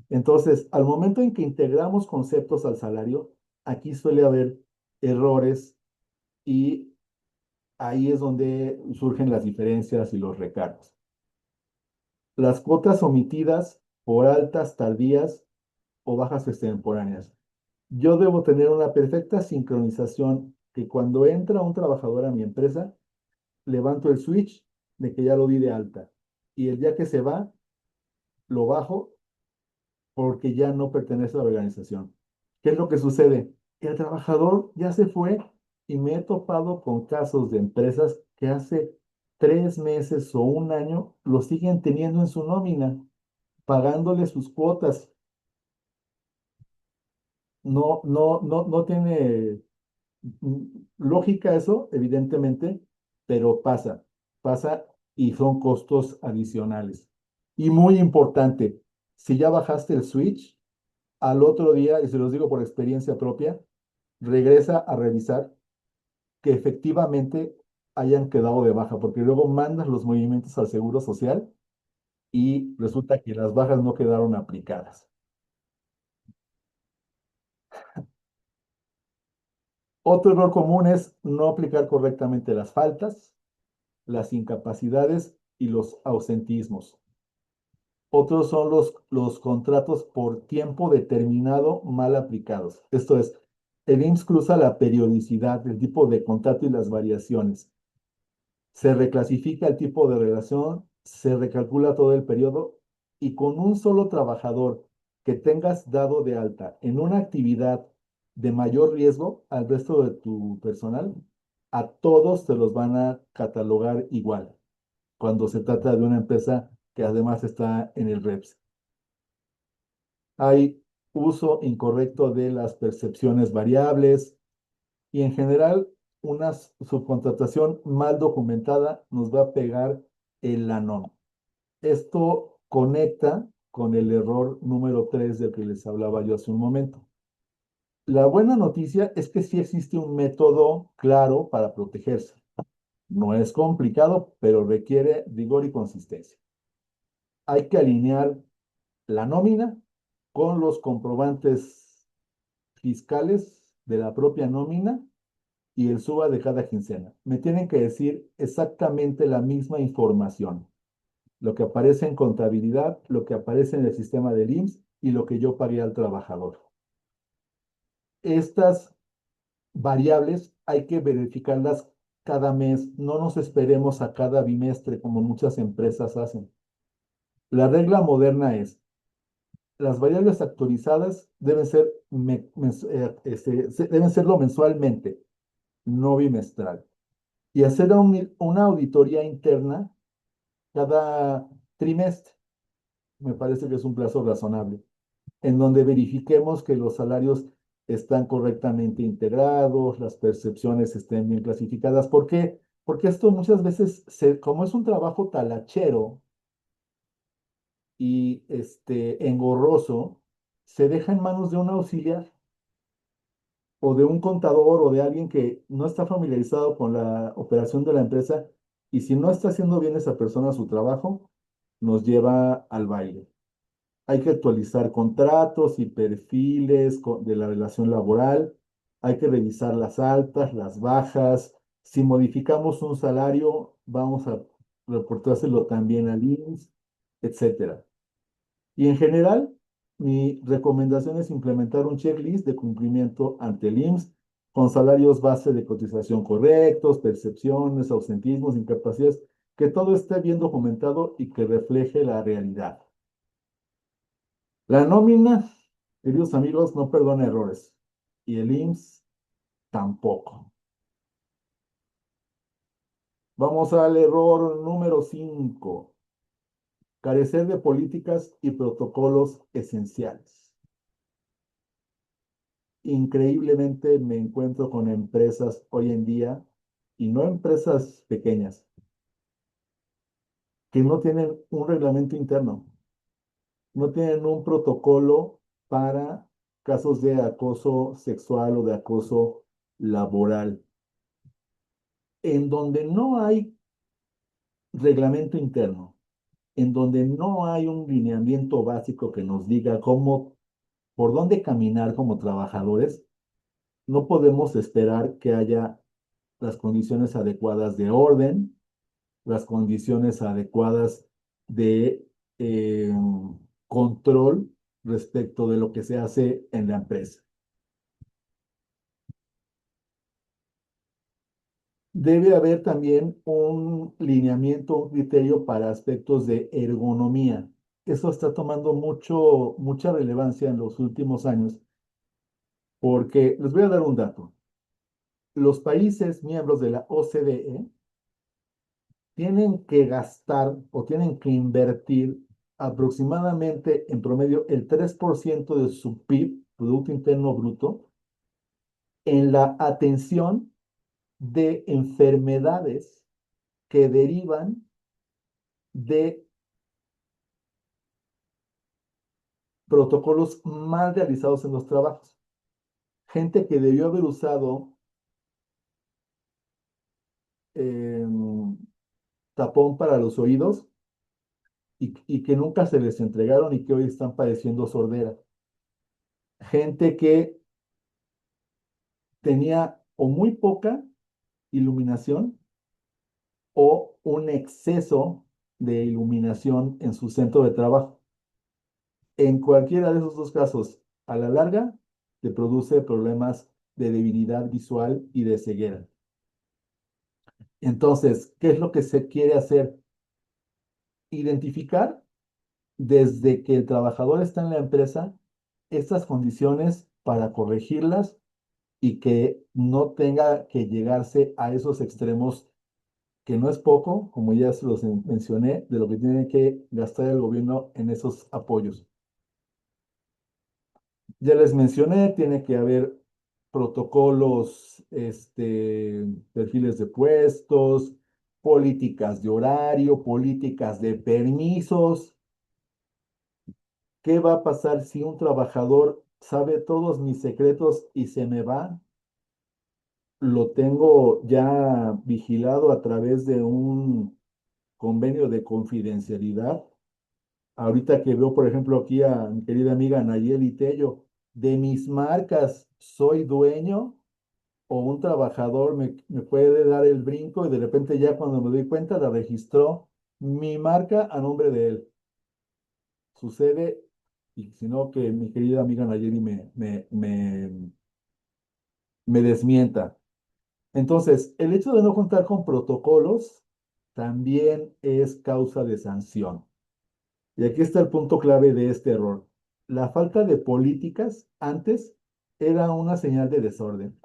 Entonces, al momento en que integramos conceptos al salario, aquí suele haber errores y ahí es donde surgen las diferencias y los recargos. Las cuotas omitidas por altas, tardías o bajas extemporáneas. Yo debo tener una perfecta sincronización que cuando entra un trabajador a mi empresa, levanto el switch de que ya lo di de alta y el día que se va, lo bajo porque ya no pertenece a la organización. ¿Qué es lo que sucede? El trabajador ya se fue y me he topado con casos de empresas que hace 3 meses o un año lo siguen teniendo en su nómina, pagándole sus cuotas. No tiene lógica eso, evidentemente, pero pasa y son costos adicionales. Y muy importante, si ya bajaste el switch, al otro día, y se los digo por experiencia propia, regresa a revisar que efectivamente hayan quedado de baja, porque luego mandas los movimientos al Seguro Social y resulta que las bajas no quedaron aplicadas. Otro error común es no aplicar correctamente las faltas, las incapacidades y los ausentismos. Otros son los contratos por tiempo determinado mal aplicados. Esto es, el IMSS cruza la periodicidad, el tipo de contrato y las variaciones. Se reclasifica el tipo de relación, se recalcula todo el periodo y con un solo trabajador que tengas dado de alta en una actividad de mayor riesgo al resto de tu personal, a todos se los van a catalogar igual cuando se trata de una empresa que además está en el REPS. Hay uso incorrecto de las percepciones variables y en general una subcontratación mal documentada nos va a pegar en la nómina. Esto conecta con el error número 3 del que les hablaba yo hace un momento. La buena noticia es que sí existe un método claro para protegerse. No es complicado, pero requiere rigor y consistencia. Hay que alinear la nómina con los comprobantes fiscales de la propia nómina y el SUA de cada quincena. Me tienen que decir exactamente la misma información, lo que aparece en contabilidad, lo que aparece en el sistema del IMSS y lo que yo pagué al trabajador. Estas variables hay que verificarlas cada mes, no nos esperemos a cada bimestre como muchas empresas hacen. La regla moderna es, las variables actualizadas deben ser deben serlo mensualmente, no bimestral. Y hacer una auditoría interna cada trimestre. Me parece que es un plazo razonable, en donde verifiquemos que los salarios están correctamente integrados, las percepciones estén bien clasificadas. ¿Por qué? Porque esto muchas veces, como es un trabajo talachero y engorroso, se deja en manos de un auxiliar o de un contador o de alguien que no está familiarizado con la operación de la empresa y si no está haciendo bien esa persona su trabajo, nos lleva al baile. Hay que actualizar contratos y perfiles de la relación laboral, hay que revisar las altas, las bajas. Si modificamos un salario, vamos a reportárselo también al INSS, etcétera. Y en general, mi recomendación es implementar un checklist de cumplimiento ante el IMSS con salarios base de cotización correctos, percepciones, ausentismos, incapacidades, que todo esté bien documentado y que refleje la realidad. La nómina, queridos amigos, no perdona errores y el IMSS tampoco. Vamos al error número 5, carecer de políticas y protocolos esenciales. Increíblemente me encuentro con empresas hoy en día, y no empresas pequeñas, que no tienen un reglamento interno, no tienen un protocolo para casos de acoso sexual o de acoso laboral, en donde no hay reglamento interno, en donde no hay un lineamiento básico que nos diga cómo, por dónde caminar como trabajadores, no podemos esperar que haya las condiciones adecuadas de orden, las condiciones adecuadas de control respecto de lo que se hace en la empresa. Debe haber también un lineamiento, un criterio para aspectos de ergonomía. Eso está tomando mucha relevancia en los últimos años, porque les voy a dar un dato. Los países miembros de la OCDE tienen que gastar o tienen que invertir aproximadamente en promedio el 3% de su PIB, Producto Interno Bruto, en la atención de enfermedades que derivan de protocolos mal realizados en los trabajos. Gente que debió haber usado eh, tapón para los oídos y que nunca se les entregaron y que hoy están padeciendo sordera. Gente que tenía o muy poca iluminación o un exceso de iluminación en su centro de trabajo. En cualquiera de esos dos casos, a la larga, te produce problemas de debilidad visual y de ceguera. Entonces, ¿qué es lo que se quiere hacer? Identificar desde que el trabajador está en la empresa estas condiciones para corregirlas y que no tenga que llegarse a esos extremos, que no es poco, como ya se los mencioné, de lo que tiene que gastar el gobierno en esos apoyos. Ya les mencioné, tiene que haber protocolos, perfiles de puestos, políticas de horario, políticas de permisos. ¿Qué va a pasar si un trabajador sabe todos mis secretos y se me va? Lo tengo ya vigilado a través de un convenio de confidencialidad. Ahorita que veo, por ejemplo, aquí a mi querida amiga Nayeli Tello, de mis marcas soy dueño, o un trabajador me puede dar el brinco y de repente ya cuando me doy cuenta la registró mi marca a nombre de él. Sucede, y si no, que mi querida amiga Nayeli me desmienta. Entonces, el hecho de no contar con protocolos también es causa de sanción. Y aquí está el punto clave de este error. La falta de políticas antes era una señal de desorden.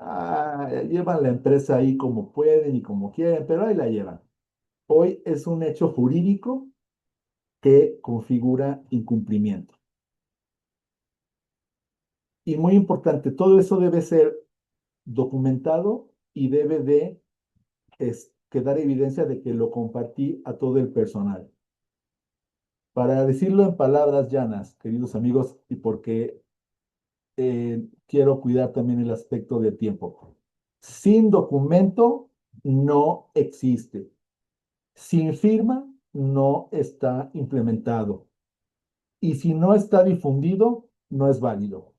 Llevan la empresa ahí como pueden y como quieren, pero ahí la llevan. Hoy es un hecho jurídico que configura incumplimiento. Y muy importante, todo eso debe ser documentado y debe de quedar evidencia de que lo compartí a todo el personal. Para decirlo en palabras llanas, queridos amigos, y porque quiero cuidar también el aspecto de tiempo. Sin documento no existe. Sin firma no está implementado. Y si no está difundido, no es válido.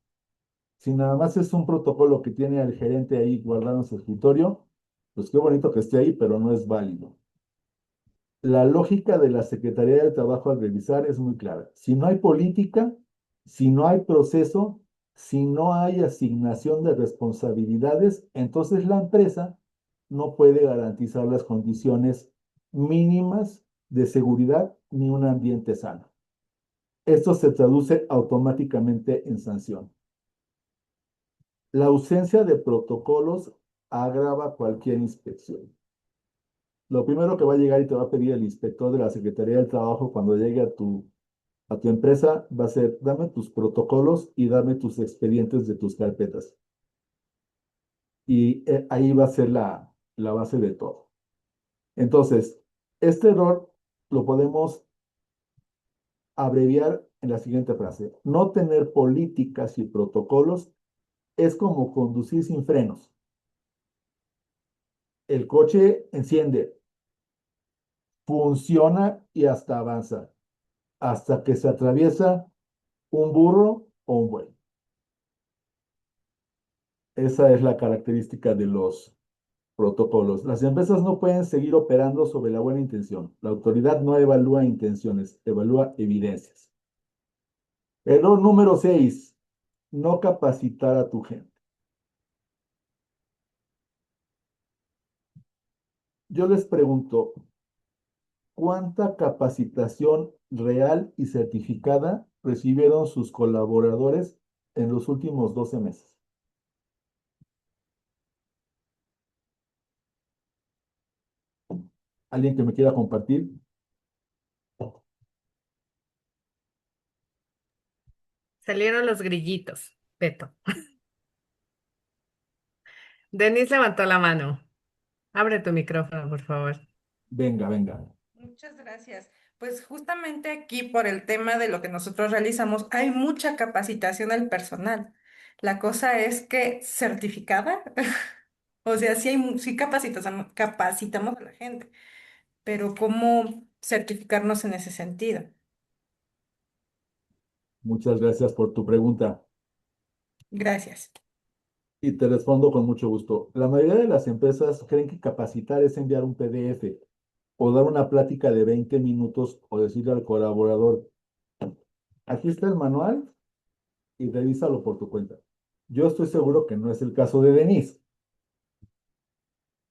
Si nada más es un protocolo que tiene el gerente ahí guardado en su escritorio, pues qué bonito que esté ahí, pero no es válido. La lógica de la Secretaría del Trabajo al revisar es muy clara. Si no hay política, si no hay proceso, si no hay asignación de responsabilidades, entonces la empresa no puede garantizar las condiciones mínimas de seguridad ni un ambiente sano. Esto se traduce automáticamente en sanción. La ausencia de protocolos agrava cualquier inspección. Lo primero que va a llegar y te va a pedir el inspector de la Secretaría del Trabajo cuando llegue a tu empresa va a ser, dame tus protocolos y dame tus expedientes de tus carpetas. Y ahí va a ser la base de todo. Entonces, este error lo podemos abreviar en la siguiente frase. No tener políticas y protocolos es como conducir sin frenos. El coche enciende, funciona y hasta avanza, hasta que se atraviesa un burro o un buey. Esa es la característica de los protocolos. Las empresas no pueden seguir operando sobre la buena intención. La autoridad no evalúa intenciones, evalúa evidencias. Error número 6, no capacitar a tu gente. Yo les pregunto, ¿cuánta capacitación real y certificada recibieron sus colaboradores en los últimos 12 meses? ¿Alguien que me quiera compartir? Salieron los grillitos, Beto. Denise levantó la mano. Abre tu micrófono, por favor. Venga, venga. Muchas gracias. Pues justamente aquí por el tema de lo que nosotros realizamos, hay mucha capacitación al personal. La cosa es que certificada, o sea, sí capacitamos a la gente, pero ¿cómo certificarnos en ese sentido? Muchas gracias por tu pregunta Gracias. y te respondo con mucho gusto. La mayoría de las empresas creen que capacitar es enviar un PDF o dar una plática de 20 minutos o decirle al colaborador, aquí está el manual y revísalo por tu cuenta. Yo estoy seguro que no es el caso de Denise.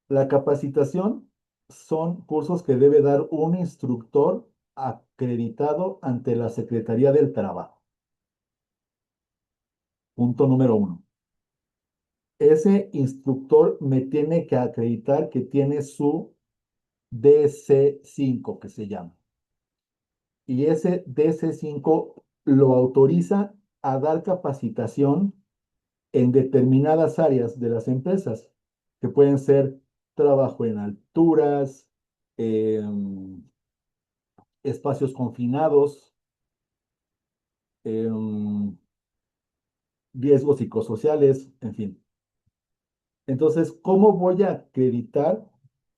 La capacitación son cursos que debe dar un instructor acreditado ante la Secretaría del Trabajo. Punto número 1. Ese instructor me tiene que acreditar que tiene su DC5, que se llama. Y ese DC5 lo autoriza a dar capacitación en determinadas áreas de las empresas, que pueden ser trabajo en alturas, em, espacios confinados, em, riesgos psicosociales, en fin. Entonces, ¿cómo voy a acreditar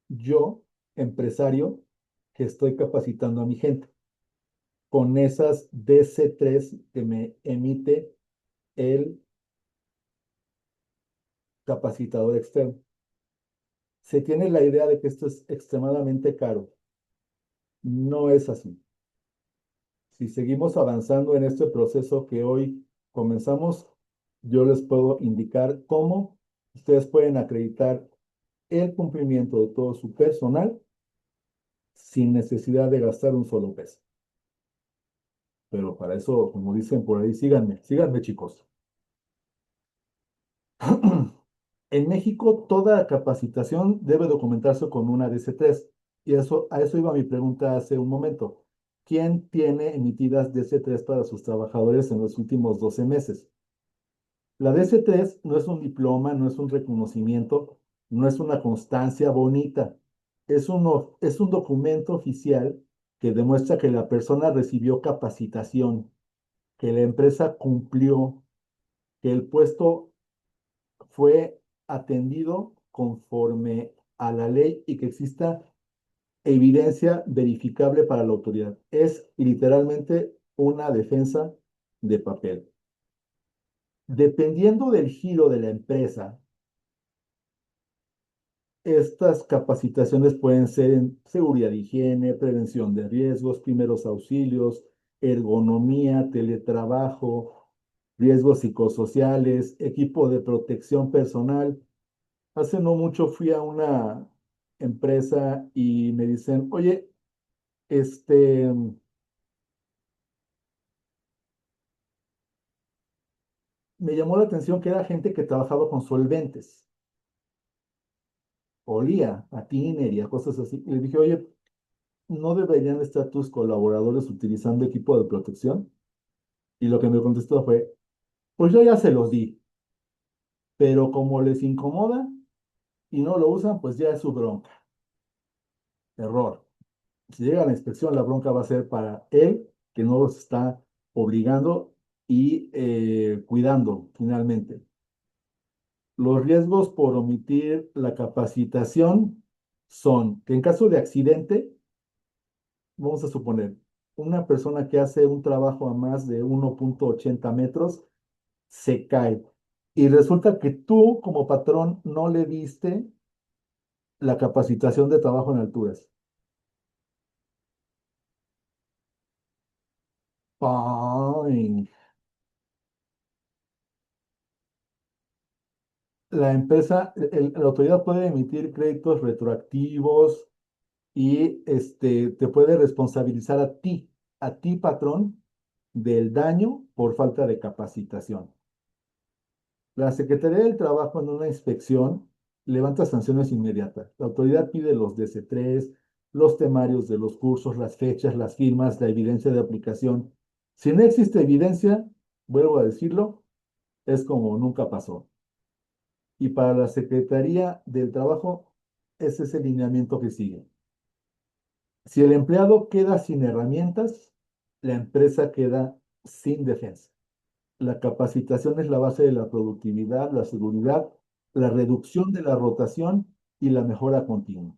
yo, empresario, que estoy capacitando a mi gente? Con esas DC3 que me emite el capacitador externo. Se tiene la idea de que esto es extremadamente caro. No es así. Si seguimos avanzando en este proceso que hoy comenzamos, yo les puedo indicar cómo ustedes pueden acreditar el cumplimiento de todo su personal sin necesidad de gastar un solo peso. Pero para eso, como dicen por ahí, síganme chicos. En México, toda capacitación debe documentarse con una DC3. Y a eso iba mi pregunta hace un momento. ¿Quién tiene emitidas DC3 para sus trabajadores en los últimos 12 meses? La DC3 no es un diploma, no es un reconocimiento, no es una constancia bonita. Es un documento oficial que demuestra que la persona recibió capacitación, que la empresa cumplió, que el puesto fue atendido conforme a la ley y que exista evidencia verificable para la autoridad. Es literalmente una defensa de papel. Dependiendo del giro de la empresa, estas capacitaciones pueden ser en seguridad e higiene, prevención de riesgos, primeros auxilios, ergonomía, teletrabajo, riesgos psicosociales, equipo de protección personal. Hace no mucho fui a una empresa y me dicen, oye, este, me llamó la atención que era gente que trabajaba con solventes, olía a tiner y a cosas así. Y le dije, oye, ¿no deberían estar tus colaboradores utilizando equipo de protección? Y lo que me contestó fue, pues yo ya se los di, pero como les incomoda y no lo usan, pues ya es su bronca. Error. Si llega a la inspección, la bronca va a ser para él que no los está obligando y cuidando finalmente. Los riesgos por omitir la capacitación son que en caso de accidente, vamos a suponer, una persona que hace un trabajo a más de 1,80 metros se cae y resulta que tú como patrón no le diste la capacitación de trabajo en alturas. Fine. La empresa, la autoridad puede emitir créditos retroactivos y te puede responsabilizar a ti patrón, del daño por falta de capacitación. La Secretaría del Trabajo en una inspección levanta sanciones inmediatas. La autoridad pide los DC3, los temarios de los cursos, las fechas, las firmas, la evidencia de aplicación. Si no existe evidencia, vuelvo a decirlo, es como nunca pasó. Y para la Secretaría del Trabajo, ese es el lineamiento que sigue. Si el empleado queda sin herramientas, la empresa queda sin defensa. La capacitación es la base de la productividad, la seguridad, la reducción de la rotación y la mejora continua.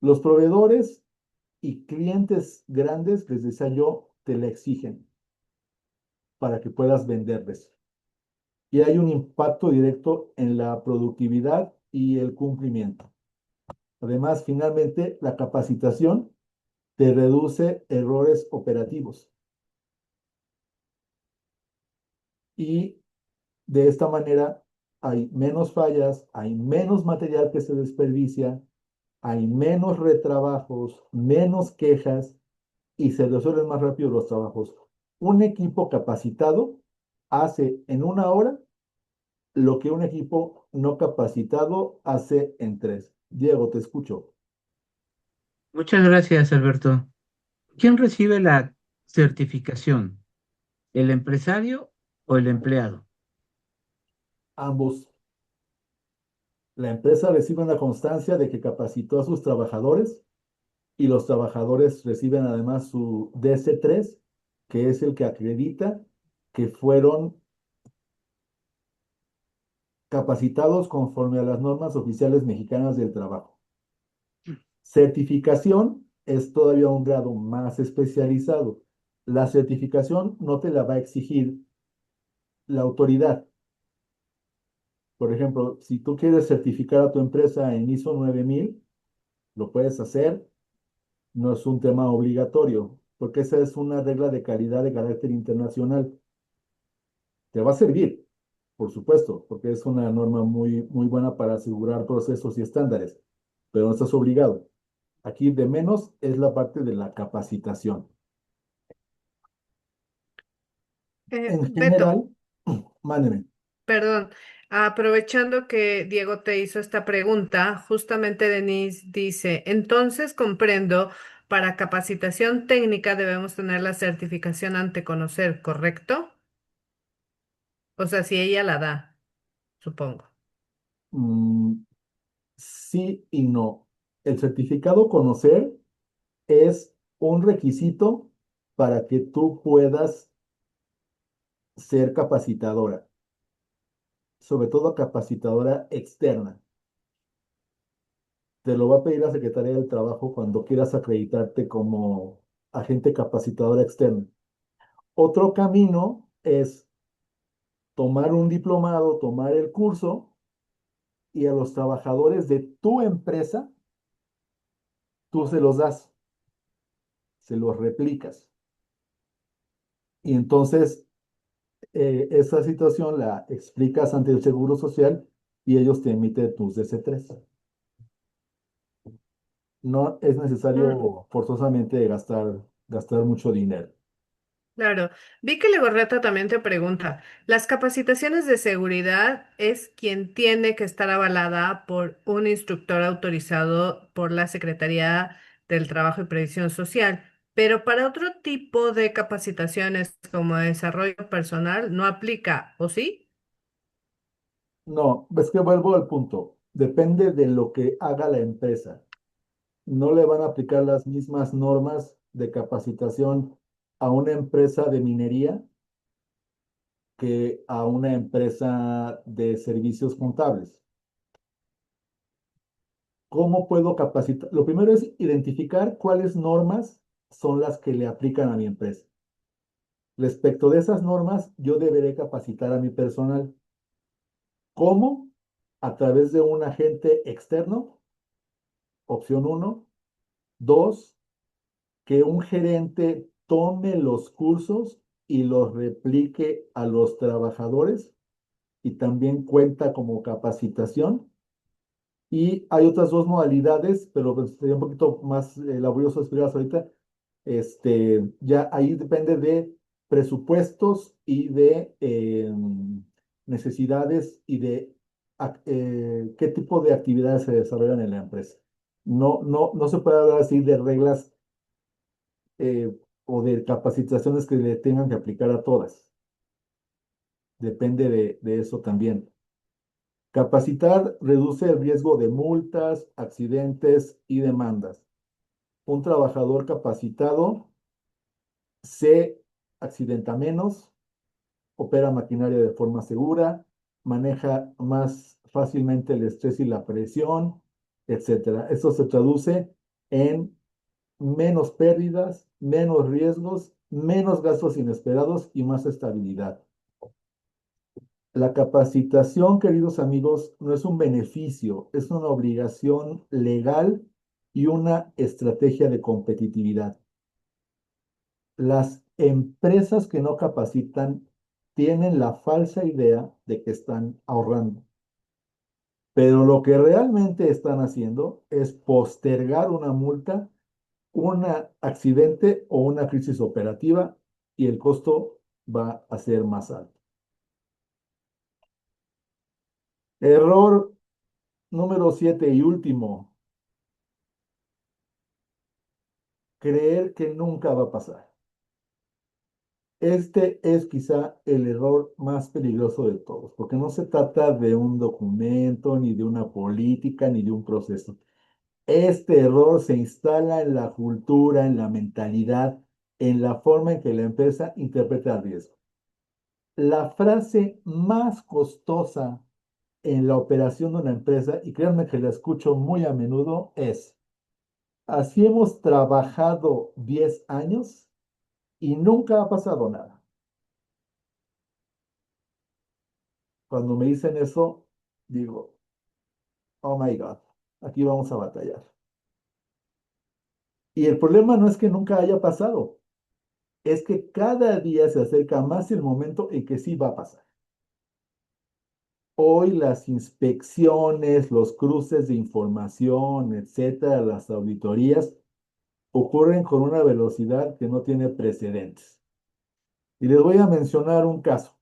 Los proveedores y clientes grandes, les decía yo, te la exigen para que puedas venderles. Y hay un impacto directo en la productividad y el cumplimiento. Además, finalmente, la capacitación te reduce errores operativos y de esta manera hay menos fallas, hay menos material que se desperdicia, hay menos retrabajos, menos quejas y se resuelven más rápido los trabajos. Un equipo capacitado hace en 1 hora lo que un equipo no capacitado hace en 3. Diego, te escucho. Muchas gracias, Alberto. ¿Quién recibe la certificación? ¿El empresario o el empleado? Ambos. La empresa recibe una constancia de que capacitó a sus trabajadores y los trabajadores reciben además su DC3, que es el que acredita que fueron capacitados conforme a las normas oficiales mexicanas del trabajo. Certificación es todavía un grado más especializado. La certificación no te la va a exigir la autoridad. Por ejemplo, si tú quieres certificar a tu empresa en ISO 9000, lo puedes hacer, no es un tema obligatorio, porque esa es una regla de calidad de carácter internacional. Te va a servir, por supuesto, porque es una norma muy, muy buena para asegurar procesos y estándares, pero no estás obligado. Aquí de menos es la parte de la capacitación. En Beto, general, mándeme. perdón, aprovechando que Diego te hizo esta pregunta, justamente Denise dice, entonces comprendo, para capacitación técnica debemos tener la certificación ante conocer, ¿correcto? O sea, si ella la da, supongo. Mm, sí y no. El certificado conocer es un requisito para que tú puedas ser capacitadora, sobre todo capacitadora externa. Te lo va a pedir la Secretaría del Trabajo cuando quieras acreditarte como agente capacitadora externa. Otro camino es tomar un diplomado, tomar el curso y a los trabajadores de tu empresa, tú se los das, se los replicas. Y entonces esa situación la explicas ante el Seguro Social y ellos te emiten tus DC3. No es Mm, necesario forzosamente gastar mucho dinero. claro, vi que Legorreta también te pregunta, ¿las capacitaciones de seguridad es quien tiene que estar avalada por un instructor autorizado por la Secretaría del Trabajo y Previsión Social? Pero para otro tipo de capacitaciones como desarrollo personal no aplica, ¿o sí? No, es que vuelvo al punto. Depende de lo que haga la empresa. No le van a aplicar las mismas normas de capacitación a una empresa de minería que a una empresa de servicios contables. ¿Cómo puedo capacitar? Lo primero es identificar cuáles normas son las que le aplican a mi empresa. Respecto de esas normas, yo deberé capacitar a mi personal. ¿Cómo? A través de un agente externo, opción uno. Dos, que un gerente tome los cursos y los replique a los trabajadores y también cuenta como capacitación. Y hay otras dos modalidades, pero pues sería un poquito más laborioso explicarlas ahorita. Ya ahí depende de presupuestos y de necesidades y de qué tipo de actividades se desarrollan en la empresa. No se puede hablar así de reglas eh, o de capacitaciones que le tengan que aplicar a todas. Depende de eso también. Capacitar reduce el riesgo de multas, accidentes y demandas. Un trabajador capacitado se accidenta menos, opera maquinaria de forma segura, maneja más fácilmente el estrés y la presión, etcétera. Esto se traduce en menos pérdidas, menos riesgos, menos gastos inesperados y más estabilidad. La capacitación, queridos amigos, no es un beneficio, es una obligación legal y una estrategia de competitividad. Las empresas que no capacitan tienen la falsa idea de que están ahorrando, pero lo que realmente están haciendo es postergar una multa, un accidente o una crisis operativa y el costo va a ser más alto. Error número 7 y último, creer que nunca va a pasar. Este es quizá el error más peligroso de todos, porque no se trata de un documento, ni de una política, ni de un proceso. Este error se instala en la cultura, en la mentalidad, en la forma en que la empresa interpreta el riesgo. La frase más costosa en la operación de una empresa, y créanme que la escucho muy a menudo, es: así hemos trabajado 10 años y nunca ha pasado nada. Cuando me dicen eso, digo, oh my God, aquí vamos a batallar. Y el problema no es que nunca haya pasado, es que cada día se acerca más el momento en que sí va a pasar. Hoy las inspecciones, los cruces de información, etcétera, las auditorías ocurren con una velocidad que no tiene precedentes. Y les voy a mencionar un caso.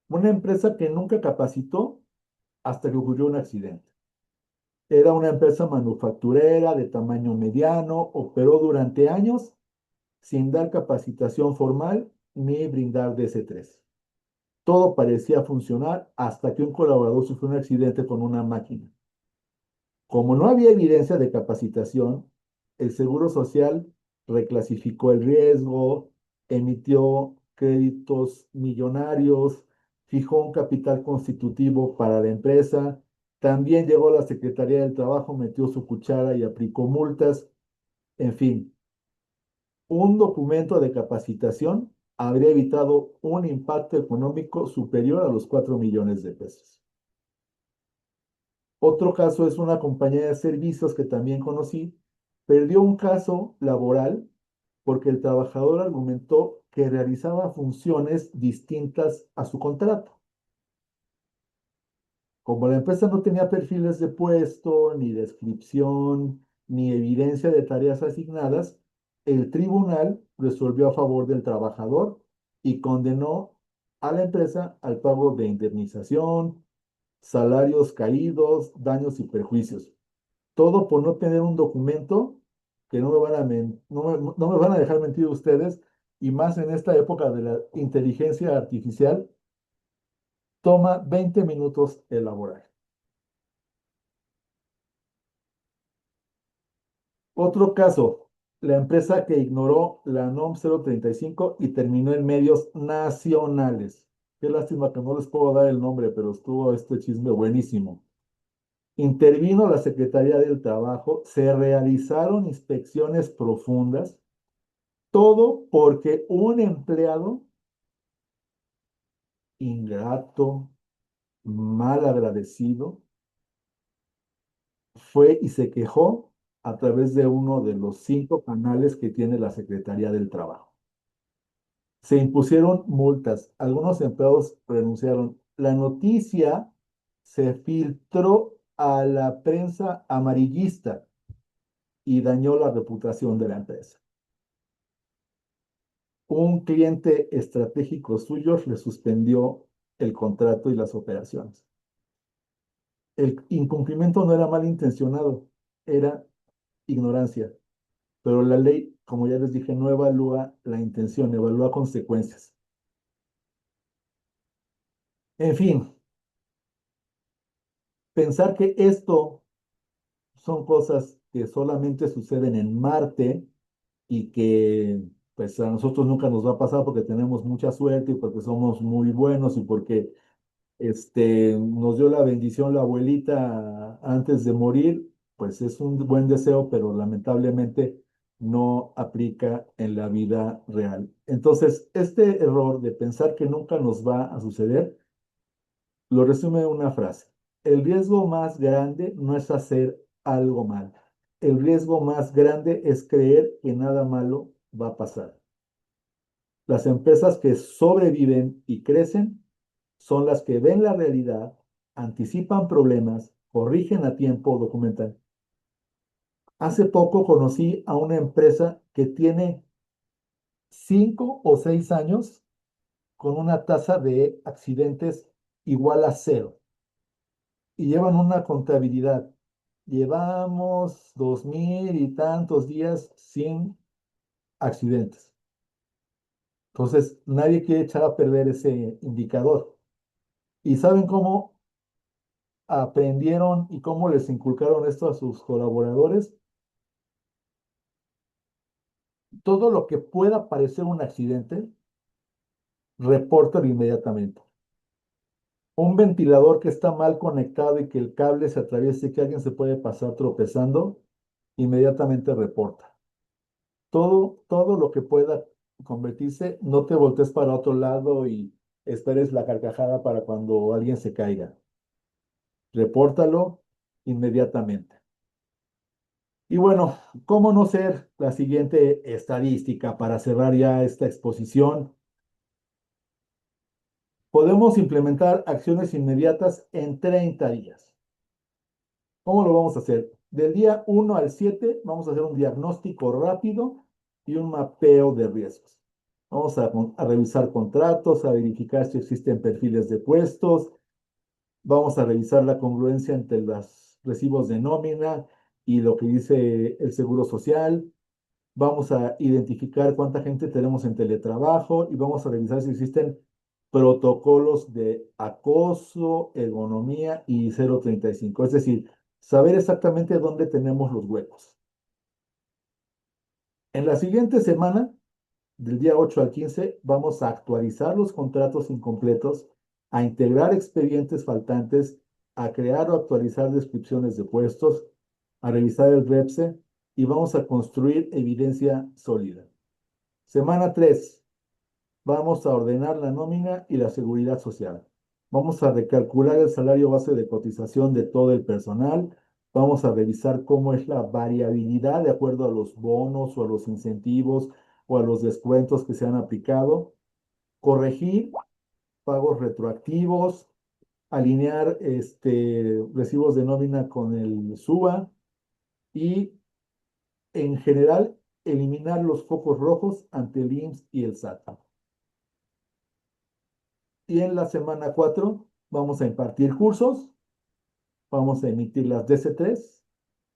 Una empresa que nunca capacitó hasta que ocurrió un accidente. Era una empresa manufacturera de tamaño mediano, operó durante años sin dar capacitación formal ni brindar DC3. Todo parecía funcionar hasta que un colaborador sufrió un accidente con una máquina. Como no había evidencia de capacitación, el Seguro Social reclasificó el riesgo, emitió créditos millonarios, fijó un capital constitutivo para la empresa, también llegó a la Secretaría del Trabajo, metió su cuchara y aplicó multas. En fin, un documento de capacitación habría evitado un impacto económico superior a los 4 millones de pesos. Otro caso es una compañía de servicios que también conocí, perdió un caso laboral porque el trabajador argumentó que realizaba funciones distintas a su contrato. Como la empresa no tenía perfiles de puesto, ni descripción, ni evidencia de tareas asignadas, el tribunal resolvió a favor del trabajador y condenó a la empresa al pago de indemnización, salarios caídos, daños y perjuicios. Todo por no tener un documento que no me van a dejar mentir ustedes, y más en esta época de la inteligencia artificial, toma 20 minutos elaborar. Otro caso, La empresa que ignoró la NOM 035 y terminó en medios nacionales. Qué lástima que no les puedo dar el nombre, pero estuvo este chisme buenísimo. Intervino la Secretaría del Trabajo, se realizaron inspecciones profundas, todo porque un empleado ingrato, mal agradecido, fue y se quejó a través de uno de los 5 canales que tiene la Secretaría del Trabajo. Se impusieron multas, algunos empleados renunciaron. La noticia se filtró a la prensa amarillista y dañó la reputación de la empresa. Un cliente estratégico suyo le suspendió el contrato y las operaciones. El incumplimiento no era malintencionado, era ignorancia, pero la ley, como ya les dije, no evalúa la intención, evalúa consecuencias. En fin, pensar que esto son cosas que solamente suceden en Marte y que pues a nosotros nunca nos va a pasar porque tenemos mucha suerte y porque somos muy buenos y porque nos dio la bendición la abuelita antes de morir, pues es un buen deseo, pero lamentablemente no aplica en la vida real. Entonces, este error de pensar que nunca nos va a suceder, lo resume en una frase. El riesgo más grande no es hacer algo mal. El riesgo más grande es creer que nada malo va a pasar. Las empresas que sobreviven y crecen son las que ven la realidad, anticipan problemas, corrigen a tiempo, documentan. Hace poco conocí a una empresa que tiene 5 o 6 años con una tasa de accidentes igual a cero y llevan una contabilidad. Llevamos 2000 y tantos días sin accidentes. Entonces, nadie quiere echar a perder ese indicador. ¿Y saben cómo aprendieron y cómo les inculcaron esto a sus colaboradores? Todo lo que pueda parecer un accidente, repórtalo inmediatamente. Un ventilador que está mal conectado y que el cable se atraviese y que alguien se puede pasar tropezando, inmediatamente reporta. Todo lo que pueda convertirse, no te voltees para otro lado y esperes la carcajada para cuando alguien se caiga. Repórtalo inmediatamente. Y bueno, ¿cómo no ser la siguiente estadística para cerrar ya esta exposición? Podemos implementar acciones inmediatas en 30 días. ¿Cómo lo vamos a hacer? Del día 1 al 7 vamos a hacer un diagnóstico rápido y un mapeo de riesgos. Vamos a revisar contratos, a verificar si existen perfiles de puestos, vamos a revisar la congruencia entre los recibos de nómina y lo que dice el Seguro Social. Vamos a identificar cuánta gente tenemos en teletrabajo y vamos a revisar si existen protocolos de acoso, ergonomía y 035. Es decir, saber exactamente dónde tenemos los huecos. En la siguiente semana, del día 8 al 15, vamos a actualizar los contratos incompletos, a integrar expedientes faltantes, a crear o actualizar descripciones de puestos, a revisar el REPSE y vamos a construir evidencia sólida. Semana 3, vamos a ordenar la nómina y la seguridad social. Vamos a recalcular el salario base de cotización de todo el personal. Vamos a revisar cómo es la variabilidad de acuerdo a los bonos o a los incentivos o a los descuentos que se han aplicado. Corregir pagos retroactivos, alinear recibos de nómina con el SUA y en general eliminar los focos rojos ante el IMSS y el SAT. Y en la semana 4 vamos a impartir cursos, vamos a emitir las DC3,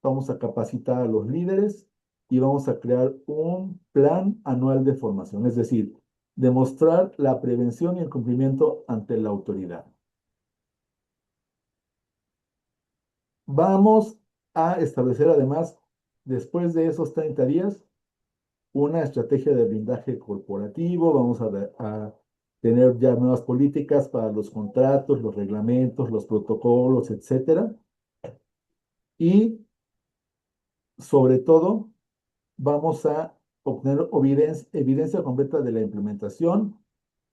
vamos a capacitar a los líderes y vamos a crear un plan anual de formación, es decir, demostrar la prevención y el cumplimiento ante la autoridad. Vamos a establecer además, después de esos 30 días, una estrategia de blindaje corporativo, a tener ya nuevas políticas para los contratos, los reglamentos, los protocolos, etcétera. Y sobre todo, vamos a obtener evidencia completa de la implementación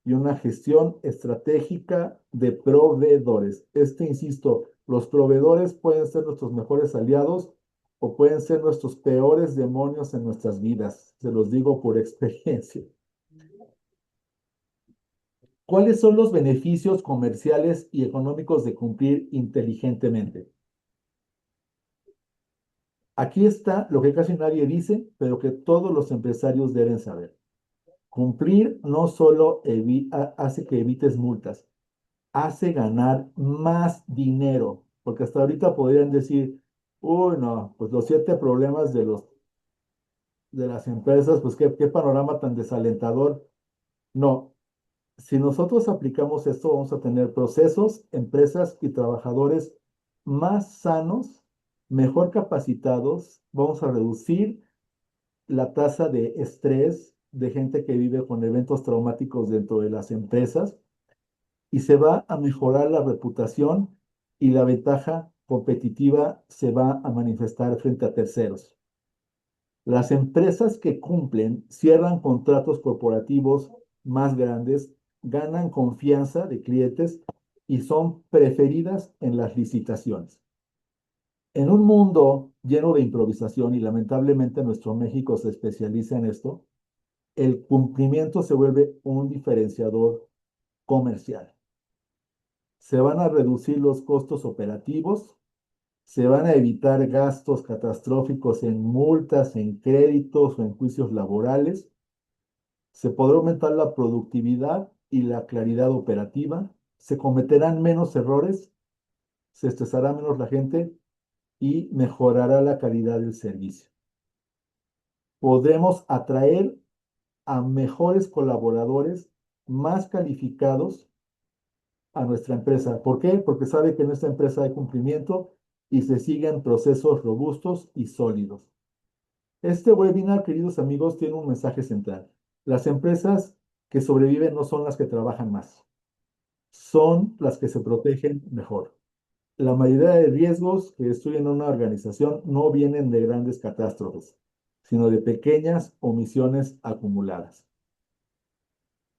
y una gestión estratégica de proveedores. Insisto, los proveedores pueden ser nuestros mejores aliados o pueden ser nuestros peores demonios en nuestras vidas. Se los digo por experiencia. ¿Cuáles son los beneficios comerciales y económicos de cumplir inteligentemente? Aquí está lo que casi nadie dice, pero que todos los empresarios deben saber. Cumplir no solo hace que evites multas, hace ganar más dinero, porque hasta ahorita podrían decir, uy, no, pues los 7 problemas de las empresas, pues qué panorama tan desalentador. No, si nosotros aplicamos esto, vamos a tener procesos, empresas y trabajadores más sanos, mejor capacitados, vamos a reducir la tasa de estrés de gente que vive con eventos traumáticos dentro de las empresas y se va a mejorar la reputación y la ventaja competitiva se va a manifestar frente a terceros. Las empresas que cumplen cierran contratos corporativos más grandes, ganan confianza de clientes y son preferidas en las licitaciones. En un mundo lleno de improvisación, y lamentablemente nuestro México se especializa en esto, el cumplimiento se vuelve un diferenciador comercial. Se van a reducir los costos operativos, se van a evitar gastos catastróficos en multas, en créditos o en juicios laborales, se podrá aumentar la productividad y la claridad operativa, se cometerán menos errores, se estresará menos la gente y mejorará la calidad del servicio. Podremos atraer a mejores colaboradores más calificados a nuestra empresa. ¿Por qué? Porque sabe que en nuestra empresa hay cumplimiento y se siguen procesos robustos y sólidos. Este webinar, queridos amigos, tiene un mensaje central. Las empresas que sobreviven no son las que trabajan más, son las que se protegen mejor. La mayoría de riesgos que destruyen una organización no vienen de grandes catástrofes, sino de pequeñas omisiones acumuladas.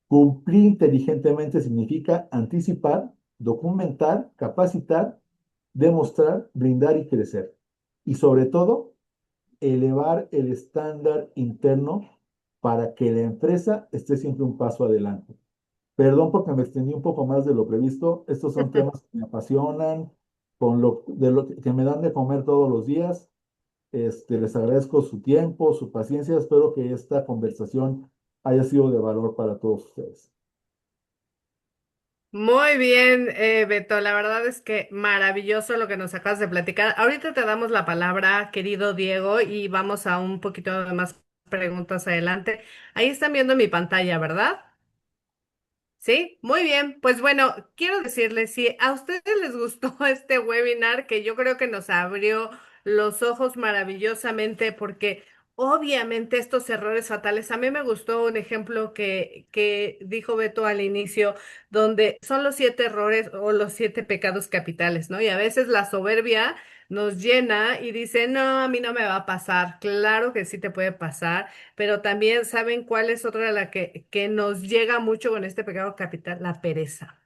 Cumplir inteligentemente significa anticipar, documentar, capacitar, demostrar, brindar y crecer. Y sobre todo, elevar el estándar interno para que la empresa esté siempre un paso adelante. Perdón porque me extendí un poco más de lo previsto. Estos son temas que me apasionan, de lo que me dan de comer todos los días. Les agradezco su tiempo, su paciencia. Espero que esta conversación haya sido de valor para todos ustedes. Muy bien, Beto, la verdad es que maravilloso lo que nos acabas de platicar. Ahorita te damos la palabra, querido Diego, y vamos a un poquito de más preguntas adelante. Ahí están viendo mi pantalla, ¿verdad? Sí, muy bien. Pues bueno, quiero decirles, si a ustedes les gustó este webinar, que yo creo que nos abrió los ojos maravillosamente, porque obviamente estos errores fatales, a mí me gustó un ejemplo que dijo Beto al inicio, donde son los 7 errores o los 7 pecados capitales, ¿no? Y a veces la soberbia nos llena y dice, no, a mí no me va a pasar. Claro que sí te puede pasar, pero también saben cuál es otra de la que nos llega mucho con este pecado capital, la pereza.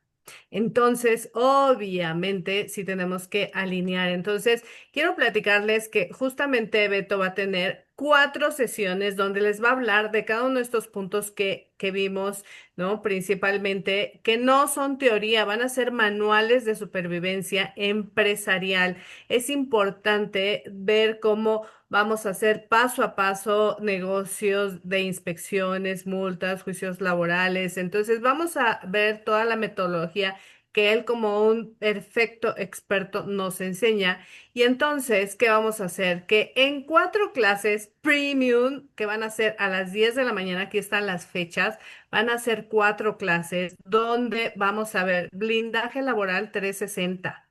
Entonces, obviamente, sí tenemos que alinear. Entonces, quiero platicarles que justamente Beto va a tener 4 sesiones donde les va a hablar de cada uno de estos puntos que vimos, ¿no? Principalmente, que no son teoría, van a ser manuales de supervivencia empresarial. Es importante ver cómo vamos a hacer paso a paso negocios de inspecciones, multas, juicios laborales. Entonces, vamos a ver toda la metodología que él como un perfecto experto nos enseña. Y entonces, ¿qué vamos a hacer? Que en 4 clases premium, que van a ser a las 10 de la mañana, aquí están las fechas, van a ser 4 clases donde vamos a ver blindaje laboral 360.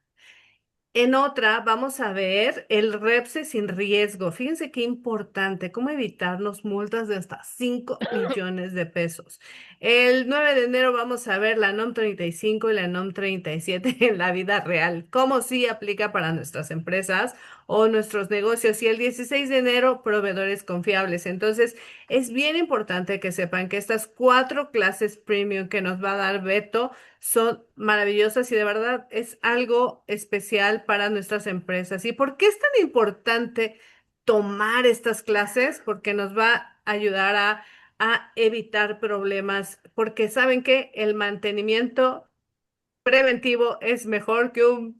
En otra vamos a ver el REPSE sin riesgo. Fíjense qué importante, cómo evitarnos multas de hasta 5 millones de pesos. El 9 de enero vamos a ver la NOM 35 y la NOM 37 en la vida real, cómo sí aplica para nuestras empresas o nuestros negocios. Y el 16 de enero, proveedores confiables. Entonces, es bien importante que sepan que estas cuatro clases premium que nos va a dar Beto son maravillosas y de verdad es algo especial para nuestras empresas. ¿Y por qué es tan importante tomar estas clases? Porque nos va a ayudar a evitar problemas, porque saben que el mantenimiento preventivo es mejor que un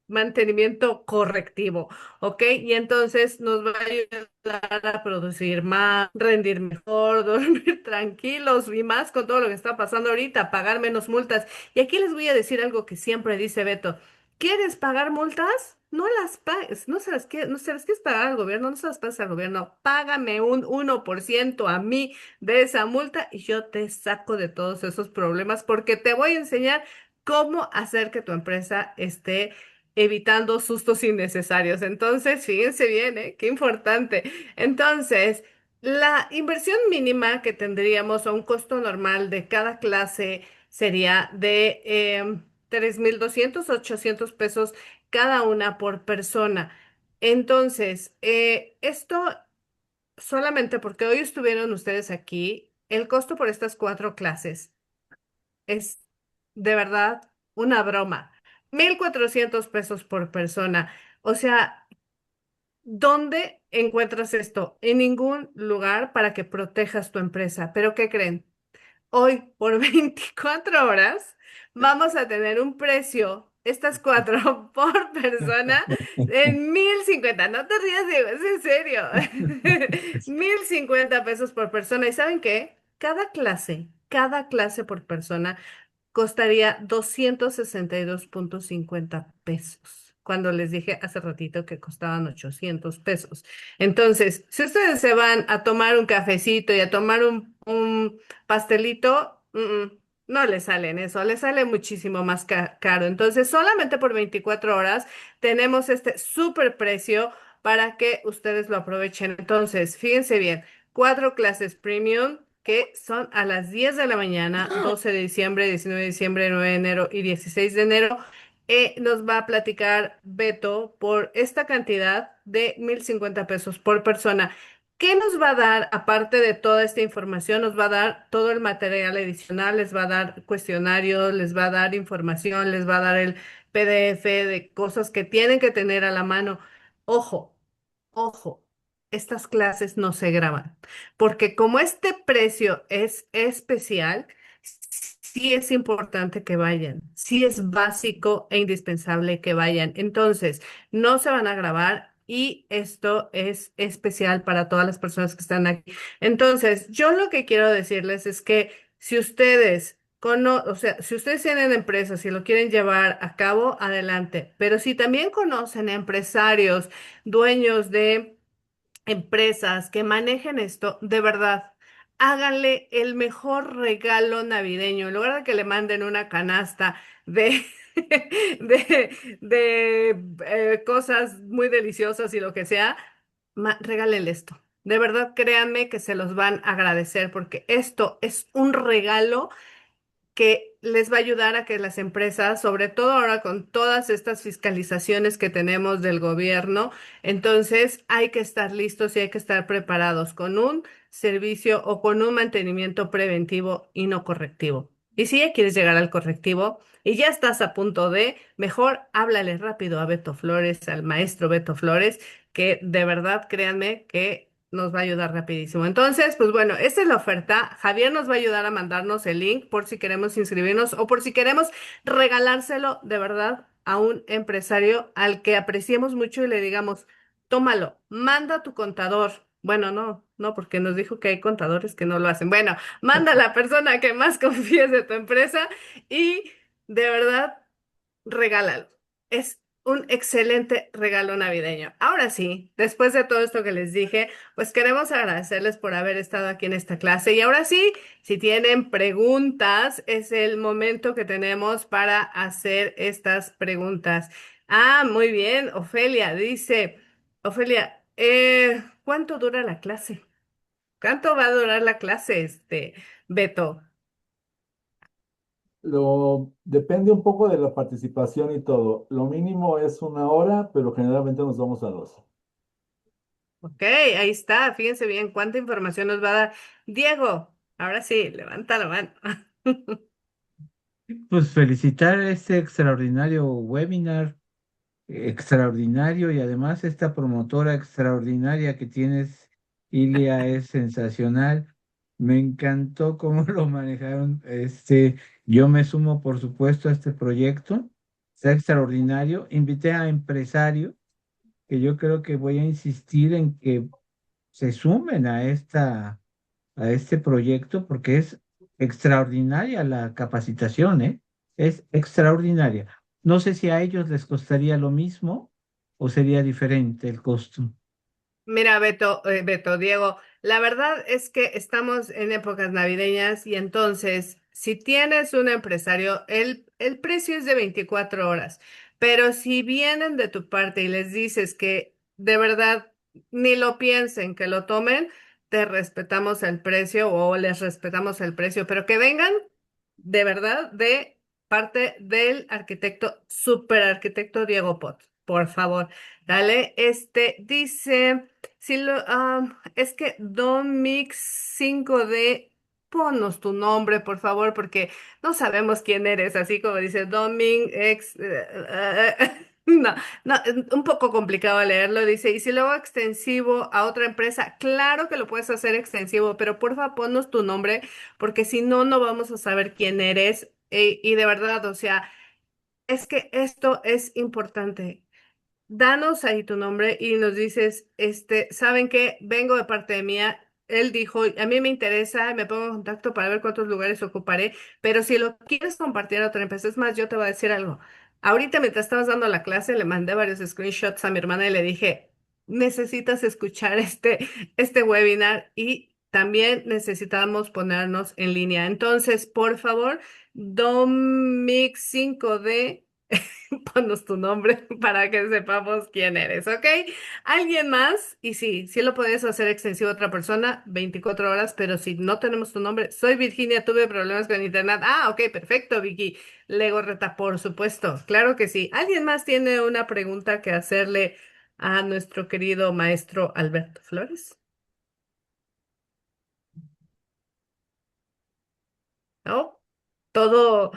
mantenimiento correctivo, ¿ok? Y entonces nos va a ayudar a producir más, rendir mejor, dormir tranquilos y más con todo lo que está pasando ahorita, pagar menos multas. Y aquí les voy a decir algo que siempre dice Beto. ¿Quieres pagar multas? No las pagues, no se las quieres pagar al gobierno, no se las pagues al gobierno, págame un 1% a mí de esa multa y yo te saco de todos esos problemas porque te voy a enseñar cómo hacer que tu empresa esté evitando sustos innecesarios. Entonces, fíjense bien, ¿eh? Qué importante. Entonces, la inversión mínima que tendríamos a un costo normal de cada clase sería de 3,200, 800 pesos cada una por persona. Entonces, esto solamente porque hoy estuvieron ustedes aquí, el costo por estas cuatro clases es de verdad una broma. 1,400 pesos por persona. O sea, ¿dónde encuentras esto? En ningún lugar para que protejas tu empresa. ¿Pero qué creen? Hoy, por 24 horas, vamos a tener un precio, estas cuatro por persona, en 1,050. No te rías, Diego, es en serio. 1,050 pesos por persona. ¿Y saben qué? Cada clase por persona costaría 262,50 pesos, cuando les dije hace ratito que costaban 800 pesos. Entonces, si ustedes se van a tomar un cafecito y a tomar un pastelito, no les sale en eso, les sale muchísimo más caro. Entonces, solamente por 24 horas tenemos este súper precio para que ustedes lo aprovechen. Entonces, fíjense bien, cuatro clases premium que son a las 10 de la mañana, 12 de diciembre, 19 de diciembre, 9 de enero y 16 de enero. Nos va a platicar Beto por esta cantidad de 1,050 pesos por persona. ¿Qué nos va a dar, aparte de toda esta información? Nos va a dar todo el material adicional, les va a dar cuestionarios, les va a dar información, les va a dar el PDF de cosas que tienen que tener a la mano. Ojo, ojo, estas clases no se graban, porque como este precio es especial, sí es importante que vayan, sí es básico e indispensable que vayan. Entonces, no se van a grabar y esto es especial para todas las personas que están aquí. Entonces, yo lo que quiero decirles es que si ustedes o sea, si ustedes tienen empresas y lo quieren llevar a cabo, adelante. Pero si también conocen empresarios, dueños de empresas que manejen esto, de verdad, háganle el mejor regalo navideño. En lugar de que le manden una canasta de, de cosas muy deliciosas y lo que sea, regálenle esto. De verdad, créanme que se los van a agradecer porque esto es un regalo que les va a ayudar a que las empresas, sobre todo ahora con todas estas fiscalizaciones que tenemos del gobierno, entonces hay que estar listos y hay que estar preparados con un servicio o con un mantenimiento preventivo y no correctivo. Y si ya quieres llegar al correctivo y ya estás a punto de, mejor háblale rápido a Beto Flores, al maestro Beto Flores, que de verdad, créanme que nos va a ayudar rapidísimo. Entonces, pues bueno, esta es la oferta. Javier nos va a ayudar a mandarnos el link por si queremos inscribirnos o por si queremos regalárselo de verdad a un empresario al que apreciemos mucho y le digamos, tómalo, manda a tu contador. Bueno, no, porque nos dijo que hay contadores que no lo hacen. Bueno, manda a la persona que más confíes de tu empresa y de verdad regálalo. Es un excelente regalo navideño. Ahora sí, después de todo esto que les dije, pues queremos agradecerles por haber estado aquí en esta clase. Y ahora sí, si tienen preguntas, es el momento que tenemos para hacer estas preguntas. Ah, muy bien, Ofelia, dice, Ofelia, ¿cuánto dura la clase? ¿Cuánto va a durar la clase, Beto? Depende un poco de la participación y todo. Lo mínimo es 1 hora, pero generalmente nos vamos a 2. Ok, ahí está, fíjense bien cuánta información nos va a dar. Diego, ahora sí, levanta la mano. Pues felicitar este extraordinario webinar, extraordinario, y además esta promotora extraordinaria que tienes, Ilia, es sensacional. Me encantó cómo lo manejaron. Yo me sumo, por supuesto, a este proyecto. Está extraordinario. Invité a empresarios que yo creo que voy a insistir en que se sumen a este proyecto porque es extraordinaria la capacitación, ¿eh? Es extraordinaria. No sé si a ellos les costaría lo mismo o sería diferente el costo. Mira, Beto, Diego, la verdad es que estamos en épocas navideñas y entonces, si tienes un empresario, el precio es de 24 horas, pero si vienen de tu parte y les dices que de verdad ni lo piensen, que lo tomen, te respetamos el precio o les respetamos el precio, pero que vengan de verdad de parte del arquitecto, superarquitecto Diego Pot, por favor. Dale, dice, si es que Domix 5D, ponnos tu nombre, por favor, porque no sabemos quién eres, así como dice Doming X, no, no, un poco complicado leerlo, dice, y si lo hago extensivo a otra empresa, claro que lo puedes hacer extensivo, pero porfa, ponnos tu nombre, porque si no, no vamos a saber quién eres, y de verdad, o sea, es que esto es importante. Danos ahí tu nombre y nos dices, ¿saben qué? Vengo de parte de mía. Él dijo, a mí me interesa, me pongo en contacto para ver cuántos lugares ocuparé, pero si lo quieres compartir a otra empresa, es más, yo te voy a decir algo. Ahorita mientras estabas dando la clase, le mandé varios screenshots a mi hermana y le dije, necesitas escuchar este webinar y también necesitamos ponernos en línea. Entonces, por favor, Domix 5D. Ponnos tu nombre para que sepamos quién eres, ¿ok? ¿Alguien más? Y sí, sí lo puedes hacer extensivo a otra persona, 24 horas, pero si no tenemos tu nombre, soy Virginia, tuve problemas con internet. Ah, ok, perfecto, Vicky. Legorreta, por supuesto, claro que sí. ¿Alguien más tiene una pregunta que hacerle a nuestro querido maestro Alberto Flores? ¿No? ¿Todo,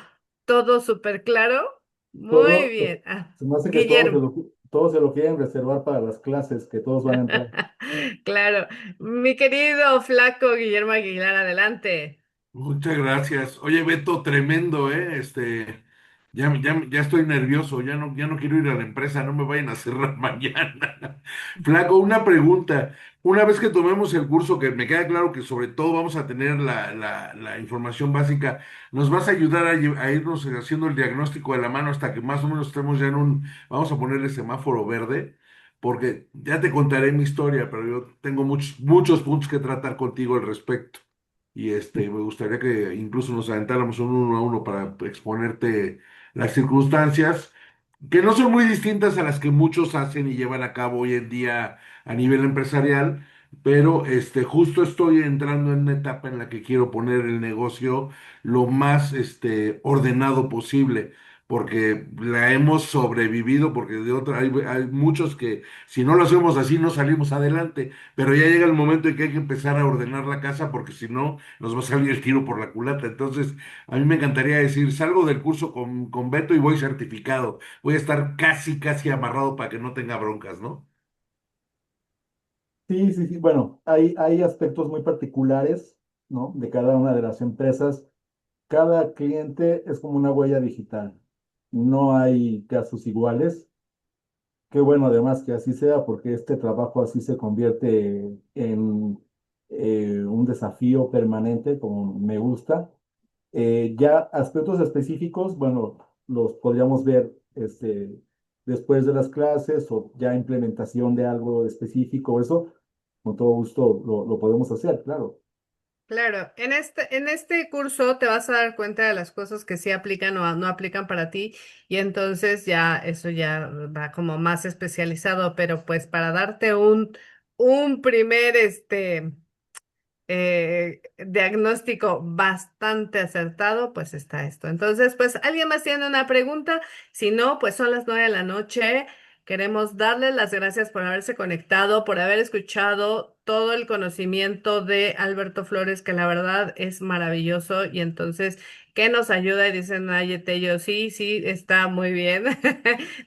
todo súper claro? Muy Todo, bien. Ah, se me hace que Guillermo. todos se lo quieren reservar para las clases, que todos van a entrar. Claro, mi querido flaco Guillermo Aguilar, adelante. Muchas gracias. Oye, Beto, tremendo, ¿eh? Ya estoy nervioso, ya no quiero ir a la empresa, no me vayan a cerrar mañana. Flaco, una pregunta. Una vez que tomemos el curso, que me queda claro que sobre todo vamos a tener la información básica, ¿nos vas a ayudar a irnos haciendo el diagnóstico de la mano hasta que más o menos estemos ya vamos a ponerle semáforo verde? Porque ya te contaré mi historia, pero yo tengo muchos, muchos puntos que tratar contigo al respecto. Y me gustaría que incluso nos aventáramos un uno a uno para exponerte las circunstancias, que no son muy distintas a las que muchos hacen y llevan a cabo hoy en día a nivel empresarial, pero justo estoy entrando en una etapa en la que quiero poner el negocio lo más ordenado posible. Porque la hemos sobrevivido, porque hay muchos que si no lo hacemos así no salimos adelante, pero ya llega el momento en que hay que empezar a ordenar la casa porque si no nos va a salir el tiro por la culata. Entonces, a mí me encantaría decir, salgo del curso con Beto y voy certificado. Voy a estar casi, casi amarrado para que no tenga broncas, ¿no? Sí, sí, sí. Bueno, hay aspectos muy particulares, ¿no? De cada una de las empresas. Cada cliente es como una huella digital. No hay casos iguales. Qué bueno, además, que así sea, porque este trabajo así se convierte en un desafío permanente, como me gusta. Ya aspectos específicos, bueno, los podríamos ver después de las clases o ya implementación de algo específico, eso, con todo gusto lo podemos hacer, claro. Claro, en este curso te vas a dar cuenta de las cosas que sí aplican o no aplican para ti y entonces ya eso ya va como más especializado, pero pues para darte un primer diagnóstico bastante acertado, pues está esto. Entonces, pues, ¿alguien más tiene una pregunta? Si no, pues son las 9 de la noche. Queremos darles las gracias por haberse conectado, por haber escuchado todo el conocimiento de Alberto Flores, que la verdad es maravilloso y entonces, ¿qué nos ayuda? Y dicen, ay, Tello, sí, sí, está muy bien.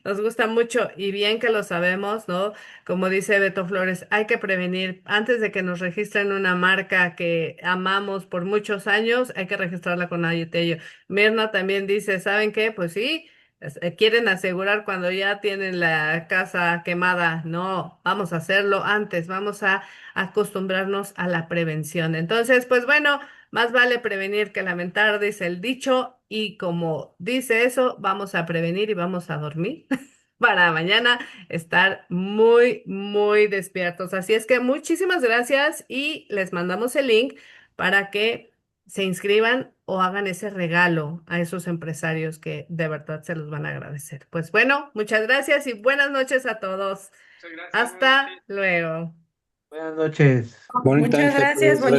Nos gusta mucho y bien que lo sabemos, ¿no? Como dice Beto Flores, hay que prevenir. Antes de que nos registren una marca que amamos por muchos años, hay que registrarla con Ayetello. Mirna también dice, ¿saben qué? Pues sí, quieren asegurar cuando ya tienen la casa quemada. No, vamos a hacerlo antes, vamos a acostumbrarnos a la prevención. Entonces, pues bueno, más vale prevenir que lamentar, dice el dicho, y como dice eso, vamos a prevenir y vamos a dormir para mañana estar muy, muy despiertos. Así es que muchísimas gracias y les mandamos el link para que se inscriban o hagan ese regalo a esos empresarios que de verdad se los van a agradecer. Pues bueno, muchas gracias y buenas noches a todos. Hasta luego. Buenas noches. Bonita Muchas noche a gracias, todos. bonito.